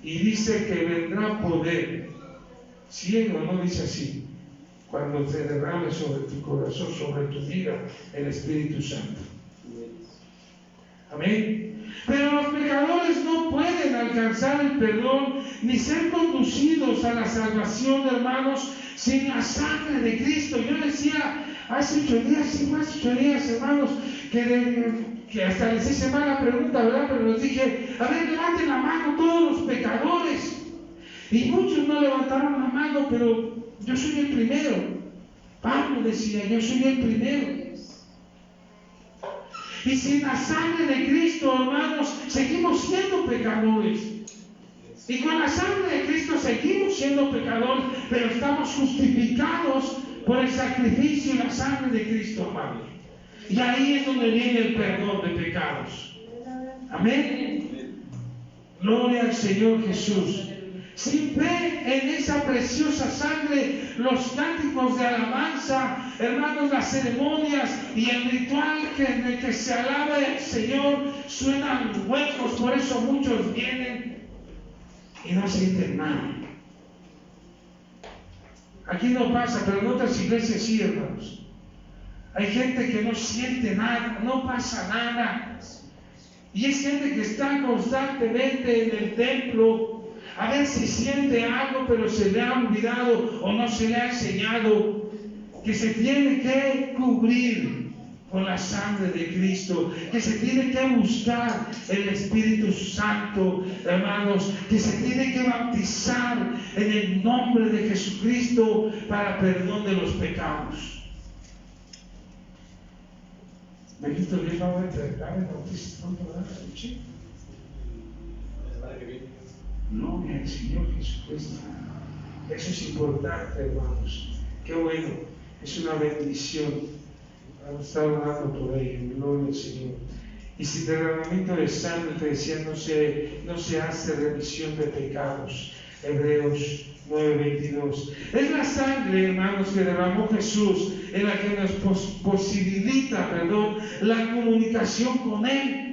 Y dice que vendrá poder. Ciego, no dice así, cuando se derrame sobre tu corazón, sobre tu vida, el Espíritu Santo. Amén. Pero los pecadores no pueden alcanzar el perdón ni ser conducidos a la salvación, hermanos, sin la sangre de Cristo. Yo decía hace 8 días, más 8 días, hermanos, que hasta les hice mala pregunta, ¿verdad? Pero les dije, a ver, levanten la mano todos los pecadores. Y muchos no levantaron la mano, pero yo soy el primero. Pablo decía, yo soy el primero. Y sin la sangre de Cristo, hermanos, seguimos siendo pecadores. Y con la sangre de Cristo seguimos siendo pecadores, pero estamos justificados por el sacrificio y la sangre de Cristo, hermanos. Y ahí es donde viene el perdón de pecados. Amén. Gloria al Señor Jesús. Sin fe en esa preciosa sangre, los cánticos de alabanza, hermanos, las ceremonias y el ritual en el que se alaba al Señor suenan huecos. Por eso muchos vienen y no sienten nada. Aquí no pasa, pero en otras iglesias sí, hermanos. Hay gente que no siente nada, no pasa nada. Y es gente que está constantemente en el templo. A ver si siente algo, pero se le ha olvidado o no se le ha enseñado que se tiene que cubrir con la sangre de Cristo, que se tiene que buscar el Espíritu Santo, hermanos, que se tiene que bautizar en el nombre de Jesucristo para perdón de los pecados. Bendito Dios, vamos a entregar el bautismo, ¿verdad? Gloria al Señor Jesucristo. Eso es importante, hermanos. Qué bueno, es una bendición. Vamos a estar orando por ello. Gloria al Señor. Y si derramamiento de sangre, te decía, no se hace remisión de pecados. Hebreos 9:22. Es la sangre, hermanos, que derramó Jesús, en la que nos posibilita, la comunicación con Él.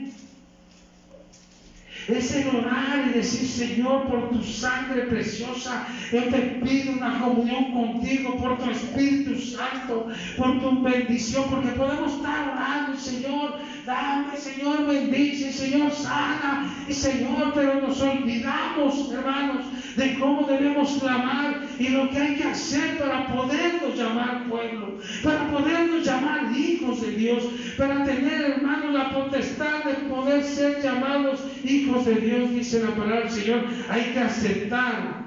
Es el orar y decir, Señor, por tu sangre preciosa, yo te pido una comunión contigo, por tu Espíritu Santo, por tu bendición, porque podemos estar orando, Señor, dame, Señor, bendice, Señor, sana, y Señor, pero nos olvidamos, hermanos, de cómo debemos clamar y lo que hay que hacer para podernos llamar pueblo, para podernos llamar hijos de Dios, para tener, hermanos, la potestad de poder ser llamados hijos de Dios. Dice la palabra del Señor, hay que aceptar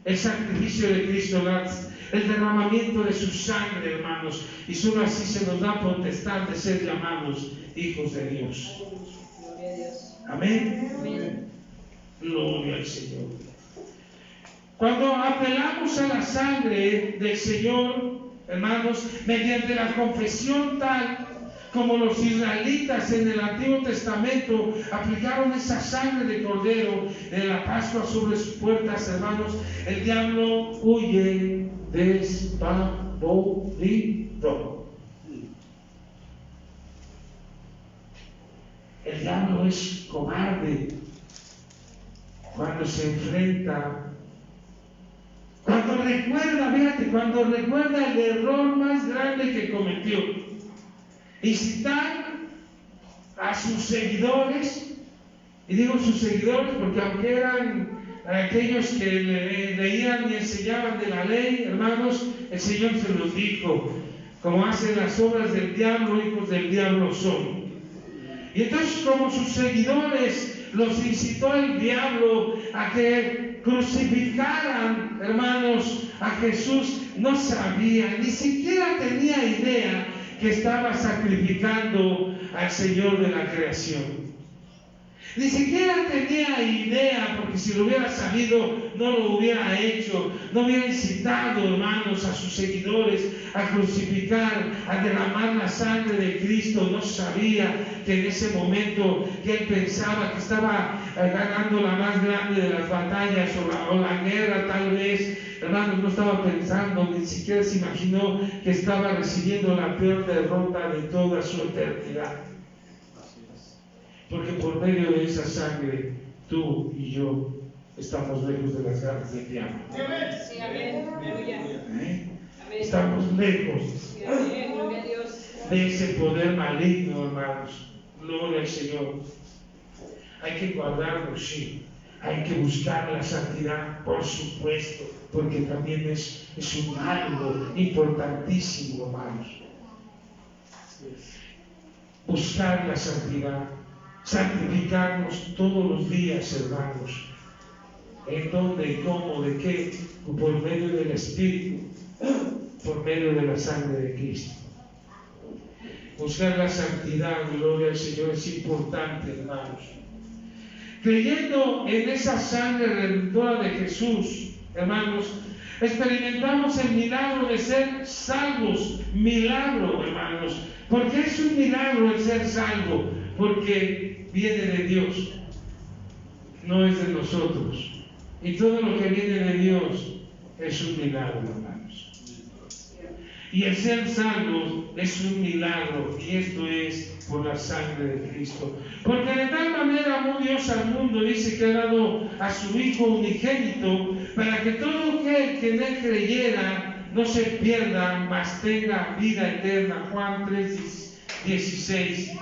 el sacrificio de Cristo, el derramamiento de su sangre, hermanos, y solo así se nos da potestad de ser llamados hijos de Dios. Amén. Amén. Gloria al Señor. Cuando apelamos a la sangre del Señor, hermanos, mediante la confesión tal como los israelitas en el Antiguo Testamento aplicaron esa sangre de cordero en la Pascua sobre sus puertas, hermanos, el diablo huye despavorido. El diablo es cobarde cuando se enfrenta, cuando recuerda el error más grande que cometió. Y citar a sus seguidores, y digo sus seguidores porque aunque eran aquellos que leían y enseñaban de la ley, hermanos, el Señor se los dijo: como hacen las obras del diablo, hijos del diablo son. Y entonces, como sus seguidores, los incitó el diablo a que crucificaran, hermanos, a Jesús. No sabía, ni siquiera tenía idea que estaba sacrificando al Señor de la creación. Ni siquiera tenía idea, porque si lo hubiera sabido no lo hubiera hecho, no hubiera incitado, hermanos, a sus seguidores a crucificar, a derramar la sangre de Cristo. No sabía que en ese momento que él pensaba que estaba ganando la más grande de las batallas o la guerra, tal vez, hermanos, no estaba pensando, ni siquiera se imaginó que estaba recibiendo la peor derrota de toda su eternidad. Porque por medio de esa sangre, tú y yo estamos lejos de las garras del diablo. Sí, amén. Estamos lejos Sí, amén. Gloria a Dios. de ese poder maligno, hermanos. Gloria al Señor. Hay que guardarlo, sí. Hay que buscar la santidad, por supuesto, porque también es un algo importantísimo, hermanos. Buscar la santidad. Santificarnos todos los días, hermanos. ¿En dónde, cómo, de qué? Por medio del Espíritu, por medio de la sangre de Cristo. Buscar la santidad, gloria al Señor, es importante, hermanos. Creyendo en esa sangre redentora de Jesús, hermanos, experimentamos el milagro de ser salvos. Milagro, hermanos. ¿Por qué es un milagro el ser salvo? Porque viene de Dios, no es de nosotros. Y todo lo que viene de Dios es un milagro, hermanos. Y el ser salvo es un milagro, y esto es por la sangre de Cristo. Porque de tal manera amó Dios al mundo, dice que ha dado a su Hijo unigénito, para que todo aquel que en él creyera no se pierda, mas tenga vida eterna. Juan 3:16.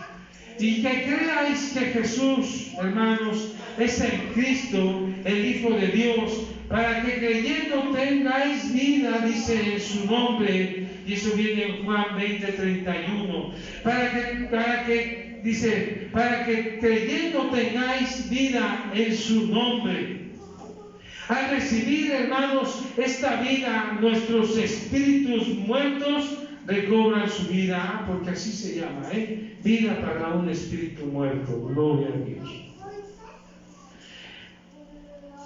Y que creáis que Jesús, hermanos, es el Cristo, el Hijo de Dios, para que creyendo tengáis vida, dice en su nombre, y eso viene en Juan 20:31, para que creyendo tengáis vida en su nombre. Al recibir, hermanos, esta vida, nuestros espíritus muertos recobran su vida, porque así se llama, vida para un espíritu muerto. Gloria a Dios.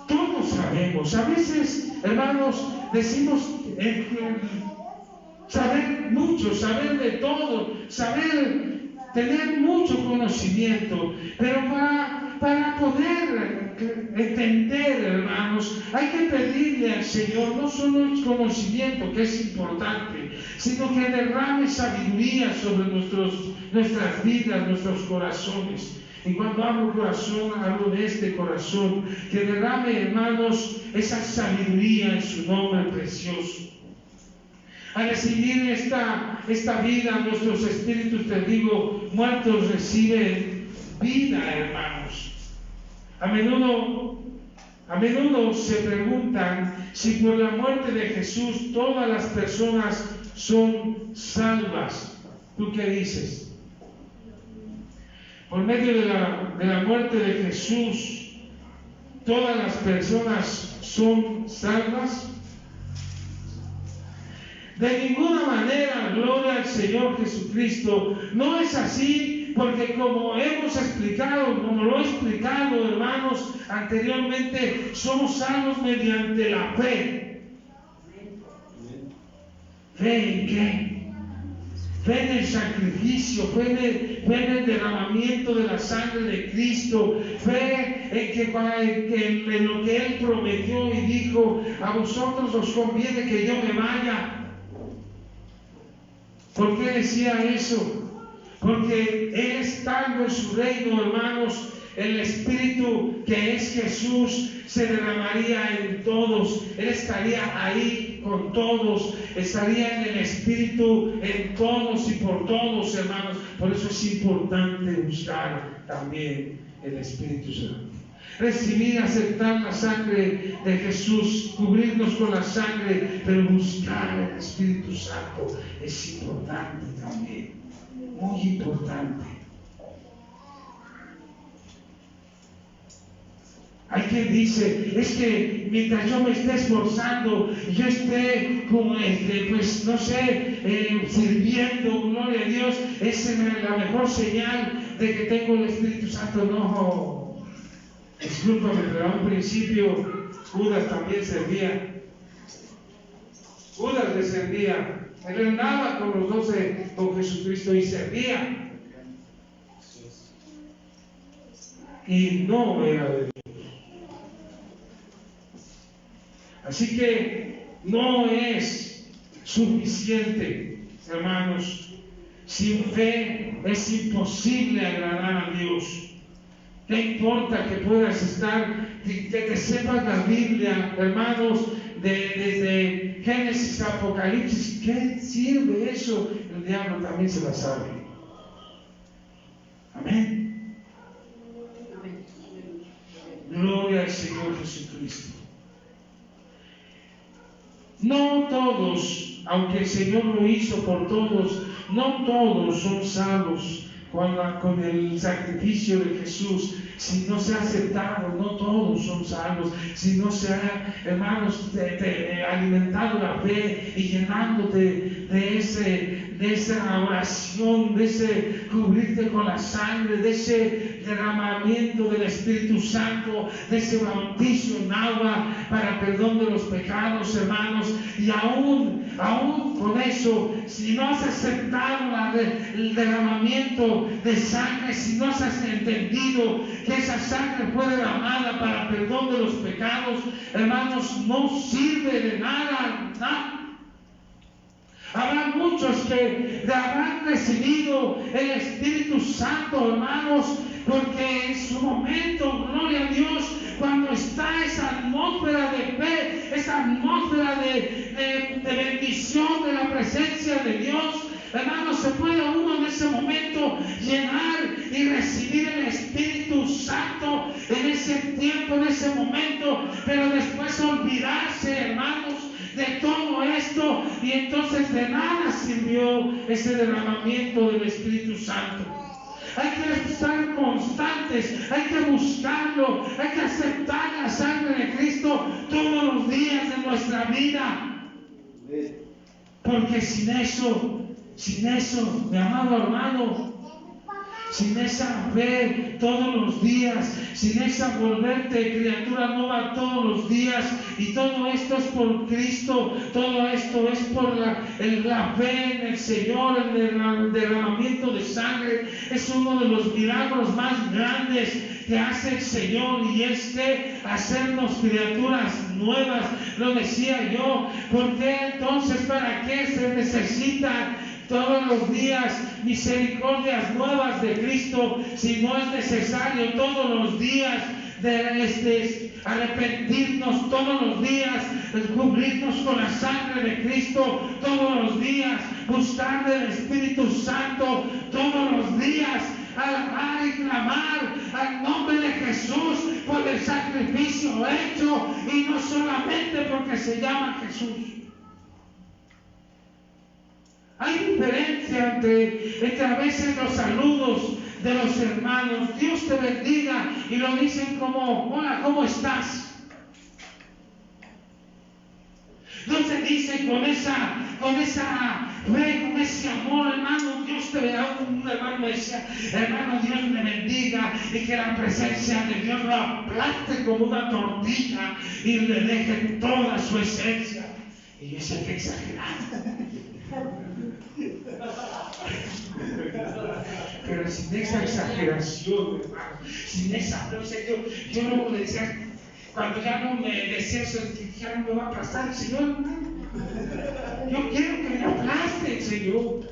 Todos sabemos, a veces, hermanos, decimos saber mucho, saber de todo, tener mucho conocimiento, pero para poder entender, hermanos, hay que pedirle al Señor no solo el conocimiento, que es importante, sino que derrame sabiduría sobre nuestras vidas, nuestros corazones. Y cuando hablo corazón, hablo de este corazón, que derrame, hermanos, esa sabiduría en su nombre precioso. Al recibir esta vida, nuestros espíritus, te digo, muertos reciben vida, hermanos. A menudo se preguntan si por la muerte de Jesús todas las personas son salvas. ¿Tú qué dices? Por medio de la muerte de Jesús, ¿todas las personas son salvas? De ninguna manera, gloria al Señor Jesucristo. No es así, porque como lo he explicado, hermanos, anteriormente, somos salvos mediante la fe. ¿Fe en qué? Fe en el sacrificio, fe en el derramamiento de la sangre de Cristo, fe en lo que Él prometió y dijo: a vosotros os conviene que yo me vaya. ¿Por qué decía eso? Porque Él, estando en su reino, hermanos, el Espíritu que es Jesús se derramaría en todos. Él estaría ahí con todos, estaría en el Espíritu en todos y por todos, hermanos. Por eso es importante buscar también el Espíritu Santo. recibir, aceptar la sangre de Jesús, cubrirnos con la sangre, pero buscar al Espíritu Santo es importante también, muy importante. Hay quien dice, es que mientras yo me esté esforzando, yo esté como pues no sé, sirviendo, gloria a Dios, esa es la mejor señal de que tengo el Espíritu Santo. No, discúlpame, pero a un principio Judas también servía. Judas le servía. Él andaba con los 12, con Jesucristo y servía. Y no era de Dios. Así que no es suficiente, hermanos. Sin fe es imposible agradar a Dios. ¿Qué importa que puedas estar, que te sepas la Biblia, hermanos, desde Génesis a Apocalipsis? ¿Qué sirve eso? El diablo también se la sabe. Amén. Gloria al Señor Jesucristo. No todos, aunque el Señor lo hizo por todos, no todos son salvos con el sacrificio de Jesús. Si no se ha aceptado, no todos son salvos. Si no se ha, hermanos, alimentado la fe y llenándote de esa oración, de ese cubrirte con la sangre, de ese derramamiento del Espíritu Santo, de ese bautizo en agua para perdón de los pecados, hermanos, y aún con eso, si no has aceptado el derramamiento de sangre, si no has entendido que esa sangre fue derramada para perdón de los pecados, hermanos, no sirve de nada. Habrá muchos que habrán recibido el Espíritu Santo, hermanos, porque en su momento, gloria a Dios, cuando está esa atmósfera de fe, esa atmósfera de bendición de la presencia de Dios, hermanos, se puede uno en ese momento llenar y recibir el Espíritu Santo en ese tiempo, en ese momento, pero después olvidarse, hermanos, de todo esto, y entonces de nada sirvió ese derramamiento del Espíritu Santo. Hay que estar constantes, hay que buscarlo, hay que aceptar la sangre de Cristo todos los días de nuestra vida, porque sin eso, mi amado hermano, sin esa fe todos los días, sin esa volverte criatura nueva todos los días, y todo esto es por Cristo, todo esto es por la fe en el Señor, el derramamiento de sangre. Es uno de los milagros más grandes que hace el Señor, y es que hacernos criaturas nuevas. Lo decía yo, porque entonces, ¿para qué se necesita todos los días misericordias nuevas de Cristo, si no es necesario todos los días arrepentirnos, todos los días cubrirnos con la sangre de Cristo, todos los días buscar del Espíritu Santo, todos los días alabar y clamar al nombre de Jesús por el sacrificio hecho, y no solamente porque se llama Jesús? Hay diferencia entre a veces los saludos de los hermanos. Dios te bendiga, y lo dicen como, hola, ¿cómo estás? No se dice con esa fe, con ese amor, hermano, Dios te bendiga. Un hermano decía, hermano, Dios me bendiga, y que la presencia de Dios lo aplaste como una tortilla y le deje toda su esencia. Y yo decía, qué exagerado. Pero sin esa exageración, hermano, sin esa, yo luego le decía, cuando ya no me decía eso, ya no me va a aplastar el Señor, hermano. Yo quiero que me aplaste el Señor.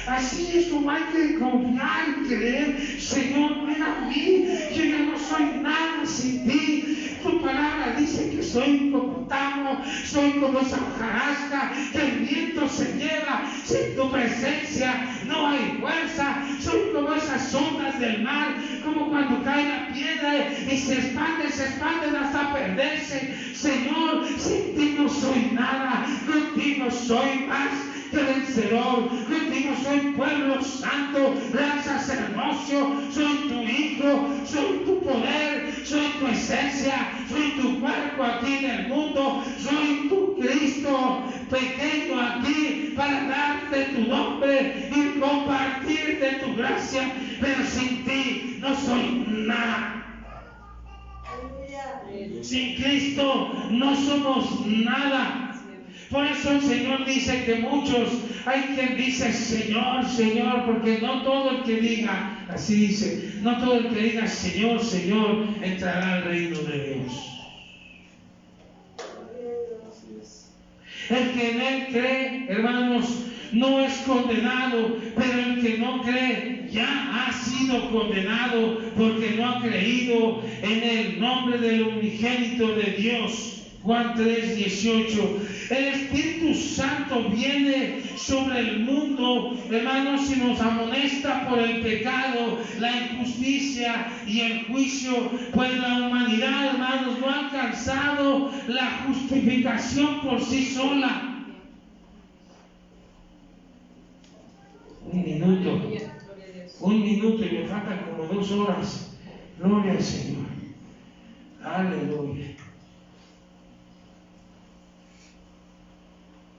Así es como hay que confiar y creer. Señor, ven a mí, yo ya no soy nada sin ti. Tu palabra dice que soy como tamo, soy como esa hojarasca que el viento se lleva. Sin tu presencia potencia, no hay fuerza. Soy como esas ondas del mar, como cuando cae la piedra y se expanden hasta perderse. Señor, sin ti no soy nada, contigo soy más que vencedor, contigo soy pueblo santo, gran sacerdocio, soy tu hijo, soy tu poder, soy tu esencia, soy tu cuerpo aquí en el mundo, soy tu Cristo pequeño aquí para darte tu nombre y compartir de tu gracia, pero sin ti no soy nada. Sin Cristo no somos nada. Por eso el Señor dice que muchos, hay quien dice Señor, Señor, porque no todo el que diga, así dice, no todo el que diga Señor, Señor, entrará al reino de Dios. El que en Él cree, hermanos, no es condenado, pero el que no cree ya ha sido condenado porque no ha creído en el nombre del unigénito de Dios. Juan 3:18. El Espíritu Santo viene sobre el mundo, hermanos, y nos amonesta por el pecado, la injusticia y el juicio, pues la humanidad, hermanos, no ha alcanzado la justificación por sí sola. Un minuto y me faltan como 2 horas. Gloria al Señor. Aleluya.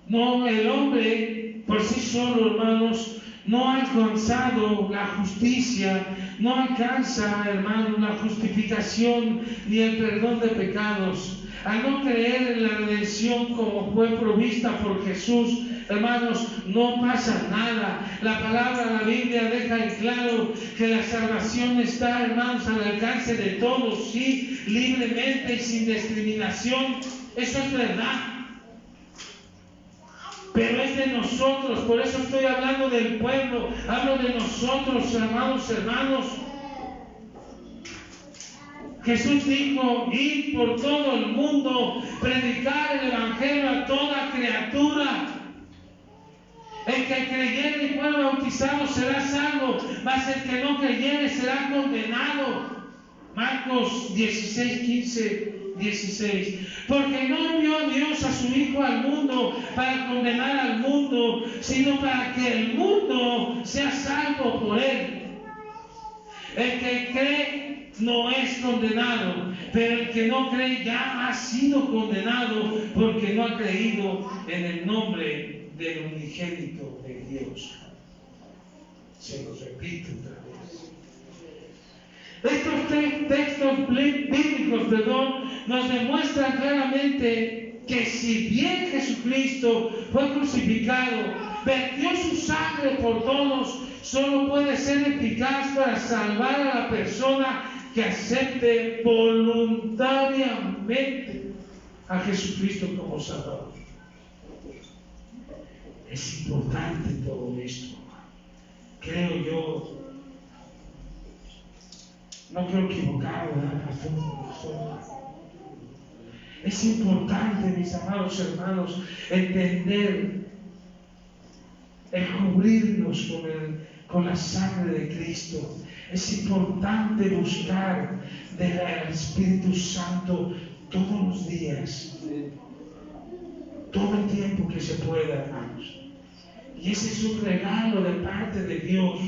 No, el hombre por sí solo, hermanos, no ha alcanzado la justicia, no alcanza, hermanos, la justificación ni el perdón de pecados. Al no creer en la redención como fue provista por Jesús, hermanos, no pasa nada. La palabra de la Biblia deja en claro que la salvación está, hermanos, al alcance de todos, sí, libremente y sin discriminación. Eso es verdad. Pero es de nosotros, por eso estoy hablando del pueblo, hablo de nosotros, amados hermanos. Jesús dijo, id por todo el mundo, predicar el evangelio a toda criatura. El que creyere y fuera bautizado será salvo, mas el que no creyere será condenado. Marcos 16:15-16. Porque no envió Dios a su Hijo al mundo para condenar al mundo, sino para que el mundo sea salvo por él. El que cree no es condenado, pero el que no cree ya ha sido condenado porque no ha creído en el nombre del unigénito de Dios. Se los repito otra vez. Estos 3 textos bíblicos, nos demuestran claramente que si bien Jesucristo fue crucificado, vertió su sangre por todos, solo puede ser eficaz para salvar a la persona que acepte voluntariamente a Jesucristo como Salvador. Es importante todo esto, creo yo. No quiero equivocar, ¿verdad, pastor? Es importante, mis amados hermanos, entender el cubrirnos con la sangre de Cristo. Es importante buscar del Espíritu Santo todos los días, todo el tiempo que se pueda, hermanos. Y ese es un regalo de parte de Dios.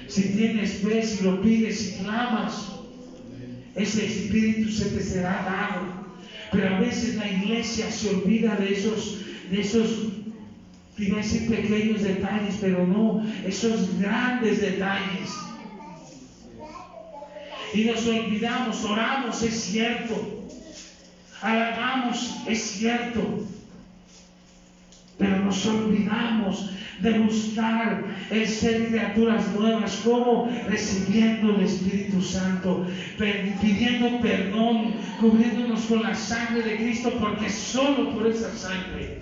Si tienes fe, si lo pides y clamas, ese Espíritu se te será dado. Pero a veces la iglesia se olvida de esos, iba a decir pequeños detalles, pero no, esos grandes detalles. Y nos olvidamos, oramos, es cierto, alabamos, es cierto, pero nos olvidamos de buscar el ser criaturas nuevas, como recibiendo el Espíritu Santo, pidiendo perdón, cubriéndonos con la sangre de Cristo, porque solo por esa sangre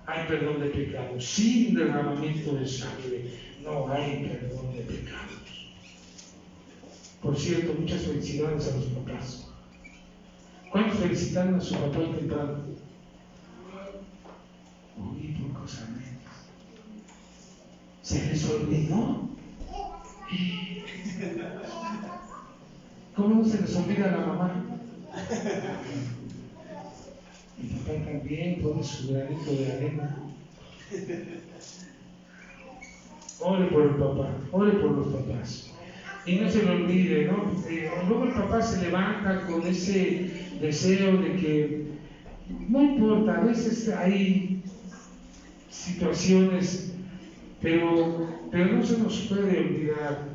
hay perdón de pecados. Sin derramamiento de sangre no hay perdón de pecados. Por cierto, muchas felicidades a los papás. ¿Cuántos felicitaron a su papá temprano? Uy, pocos amén. Se les olvidó. ¿Cómo no se les olvida a la mamá? Mi papá también pone su granito de arena. Ore por el papá, ore por los papás. Y no se lo olvide, ¿no? Luego el papá se levanta con ese deseo de que, no importa, a veces hay situaciones, pero no se nos puede olvidar.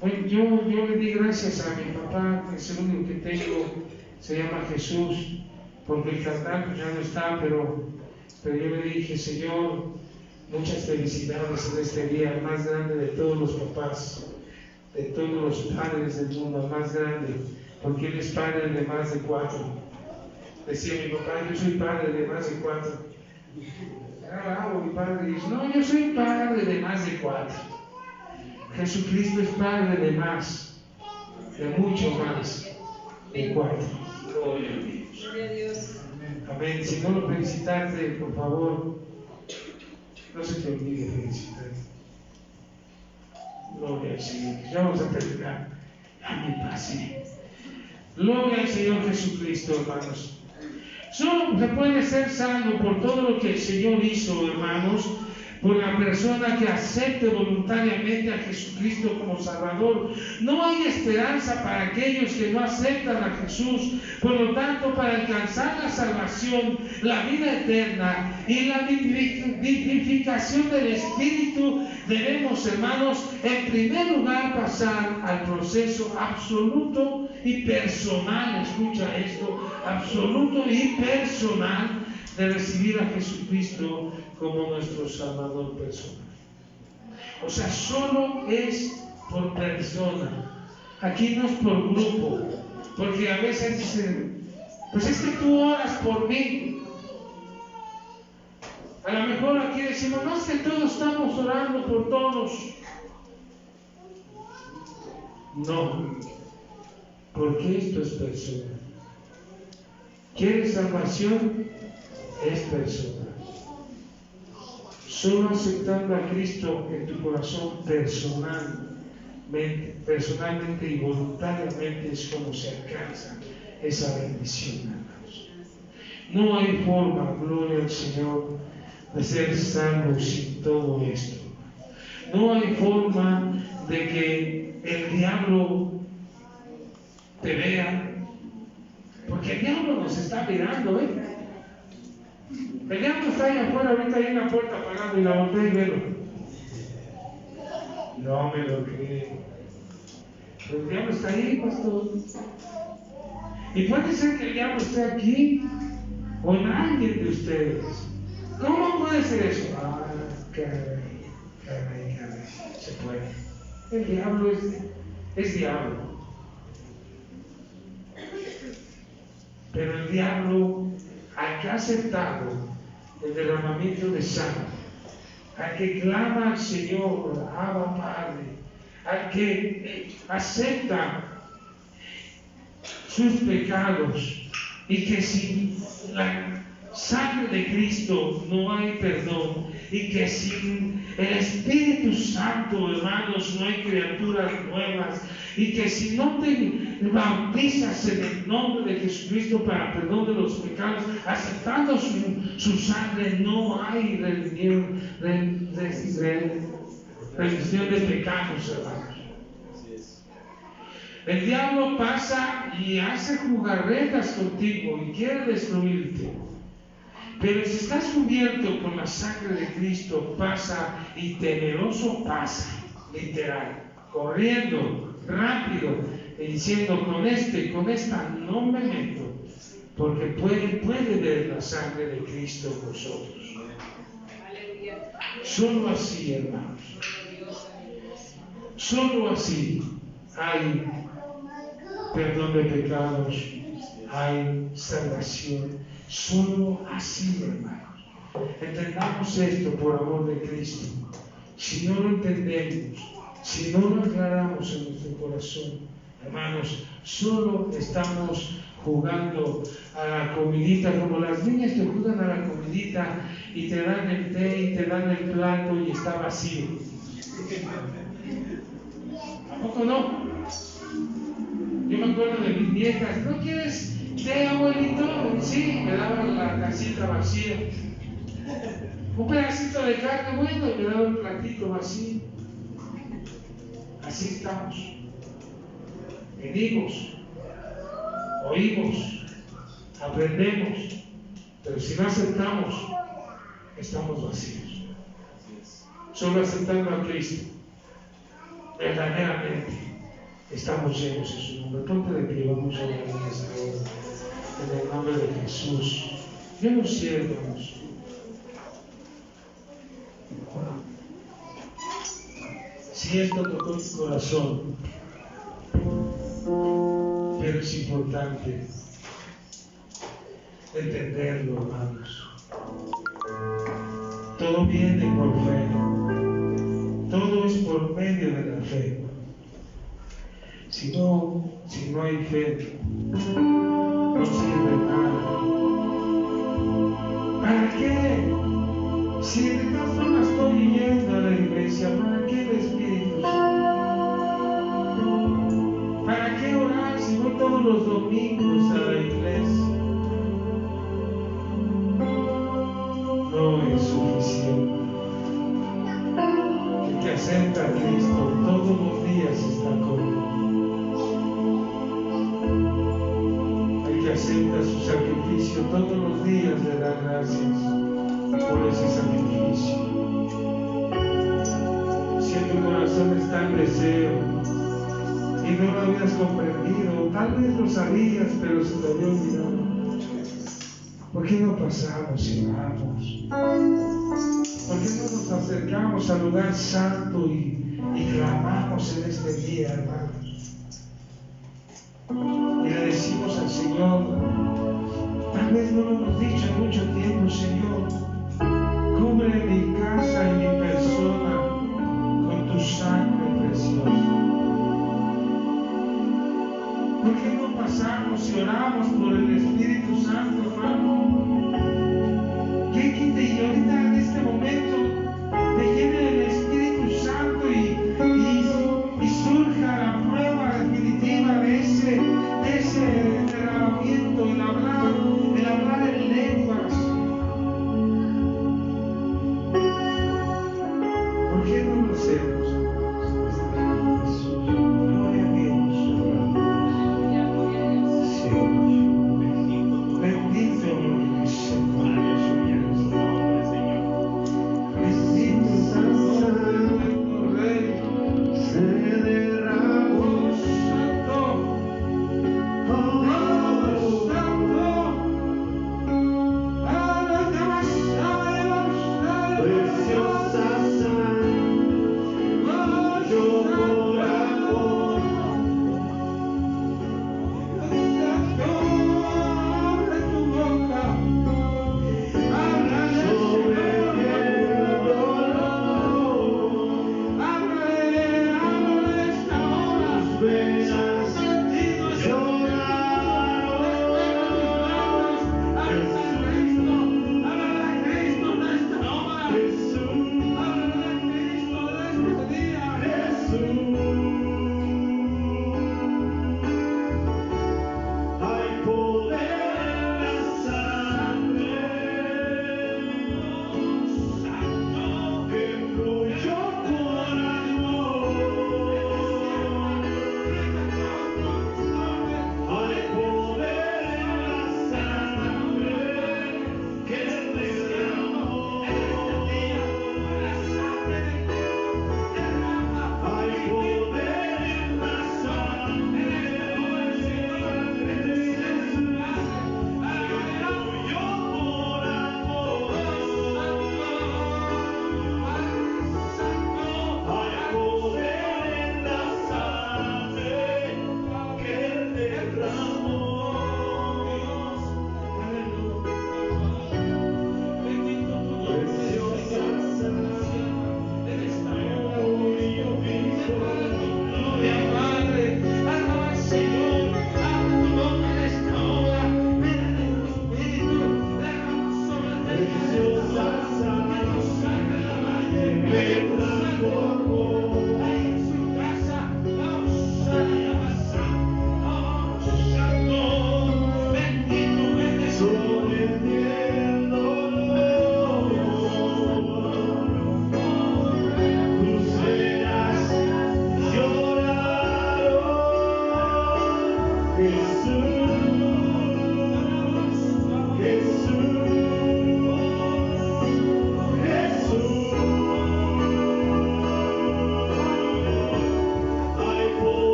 Bueno, yo le di gracias a mi papá, que es el único que tengo, se llama Jesús, porque el cantante ya no está, pero yo le dije, Señor, muchas felicidades en este día, el más grande de todos los papás, de todos los padres del mundo, el más grande, porque Él es padre de más de 4. Decía mi papá, yo soy padre de más de 4. Era bravo mi padre, y dice, no, yo soy padre de más de 4. Jesucristo es padre de más, de mucho más, de 4. Gloria a Dios. Amén. Si no lo felicitaste, por favor, no se te olvide felicitarte. Gloria al Señor. Ya vamos a terminar. Dame paz. Gloria al Señor Jesucristo, hermanos. Solo se puede ser salvo por todo lo que el Señor hizo, hermanos, por la persona que acepte voluntariamente a Jesucristo como Salvador. No hay esperanza para aquellos que no aceptan a Jesús. Por lo tanto, para alcanzar la salvación, la vida eterna y la vivificación del Espíritu, debemos, hermanos, en primer lugar pasar al proceso absoluto y personal. Escucha esto, absoluto y personal, de recibir a Jesucristo como nuestro Salvador personal. O sea, solo es por persona. Aquí no es por grupo, porque a veces dicen, pues es que tú oras por mí. A lo mejor aquí decimos, no, es que todos estamos orando por todos. No, porque esto es personal. ¿Quieres salvación? Es personal. Solo aceptando a Cristo en tu corazón personalmente y voluntariamente es como se alcanza esa bendición, hermanos. No hay forma, gloria al Señor, de ser salvo sin todo esto. No hay forma de que el diablo te vea, porque el diablo nos está mirando, ¿eh? El diablo está ahí afuera, ahorita ahí en la puerta apagando, y la voltea y velo. No me lo creo. Pero el diablo está ahí, pastor. Y puede ser que el diablo esté aquí o en alguien de ustedes. ¿Cómo puede ser eso? Ah, caray, se puede. El diablo es diablo. Pero el diablo, al que ha aceptado el derramamiento de sangre, al que clama al Señor, Abba Padre, al que acepta sus pecados, y que sin la sangre de Cristo no hay perdón, y que sin el Espíritu Santo, hermanos, no hay criaturas nuevas, y que si no te bautizas en el nombre de Jesucristo para perdón de los pecados, aceptando su sangre, no hay remisión de pecados, hermanos. El diablo pasa y hace jugarretas contigo y quiere destruirte. Pero si estás cubierto con la sangre de Cristo, pasa, y temeroso pasa, literal, corriendo, rápido, diciendo, con esta no me meto, porque puede ver la sangre de Cristo en vosotros. Solo así, hermanos, solo así hay perdón de pecados, hay salvación. Solo así, hermanos. Entendamos esto por amor de Cristo. Si no lo entendemos, si no lo aclaramos en nuestro corazón, hermanos, solo estamos jugando a la comidita, como las niñas que juegan a la comidita y te dan el té y te dan el plato y está vacío. ¿A poco no? Yo me acuerdo de mis nietas, ¿no quieres té, abuelito? Sí, me daban la tacita vacía. Un pedacito de carne, bueno, y me daban un platito vacío. Así estamos. Venimos, oímos, aprendemos, pero si no aceptamos, estamos vacíos. Solo aceptando a Cristo, verdaderamente, estamos llenos en su nombre. Ponte de pie, vamos a orar en esta hora. En el nombre de Jesús. Yo no sé, hermanos. Si esto tocó tu corazón, pero es importante entenderlo, hermanos. Todo viene por fe. Todo es por medio de la fe. Si no hay fe, no sirve nada. ¿Para qué? Si de todas formas estoy yendo a la iglesia, ¿para qué el Espíritu Santo? ¿Para qué orar si voy todos los domingos a la iglesia? No es suficiente. El que acepta a Cristo todos los días está conmigo. El que acepta su sacrificio todos los días le da gracias por ese sacrificio. Si en tu corazón está el deseo y no lo habías comprendido, tal vez lo sabías, pero se te había olvidado. ¿Por qué no pasamos y vamos? ¿Por qué no nos acercamos al lugar santo y clamamos en este día, hermanos? Y le decimos al Señor, tal vez no lo hemos dicho en mucho tiempo, Señor, cubre mi casa y mi persona con tu sangre preciosa. ¿Por qué no pasamos y oramos por el Espíritu Santo, hermano? Que quite y ahorita en este momento te llene el Espíritu Santo y surja la prueba definitiva de ese derramamiento, el hablar en lenguas. ¿Por qué no lo hacemos? Gloria a Dios. Bendito el Señor. Bendito el Santo Rey. Se derramó Santo. Oh, Santo. Preciosa me transformó.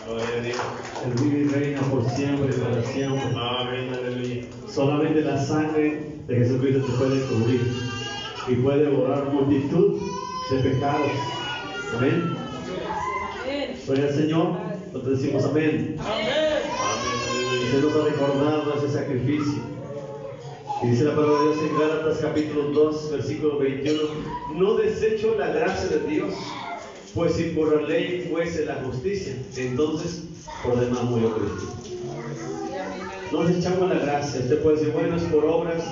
Gloria a Dios. Él vive y reina por siempre y para siempre. Amén, aleluya. Solamente la sangre de Jesucristo te puede cubrir y puede borrar multitud de pecados. Amén. Gloria al Señor. Nosotros decimos amén. Amén, Y aleluya. se nos ha recordado ese sacrificio. Y dice la palabra de Dios en Gálatas capítulo 2, versículo 21. No desecho la gracia de Dios, pues si por la ley fuese la justicia, entonces por demás murió Cristo. No desechamos la gracia. Usted puede decir, bueno, es por obras.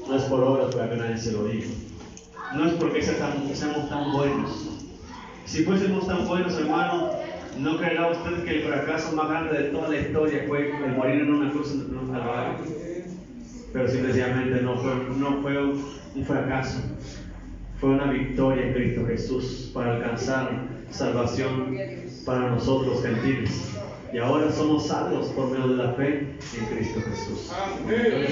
No es por obras, para que nadie se lo diga. No es porque seamos tan buenos. Si fuésemos tan buenos, hermano, ¿no creerá usted que el fracaso más grande de toda la historia fue el morir en una cruz en un calvario? Pero simplemente no fue un fracaso, fue una victoria en Cristo Jesús para alcanzar salvación para nosotros los gentiles. Y ahora somos salvos por medio de la fe en Cristo Jesús. Amén.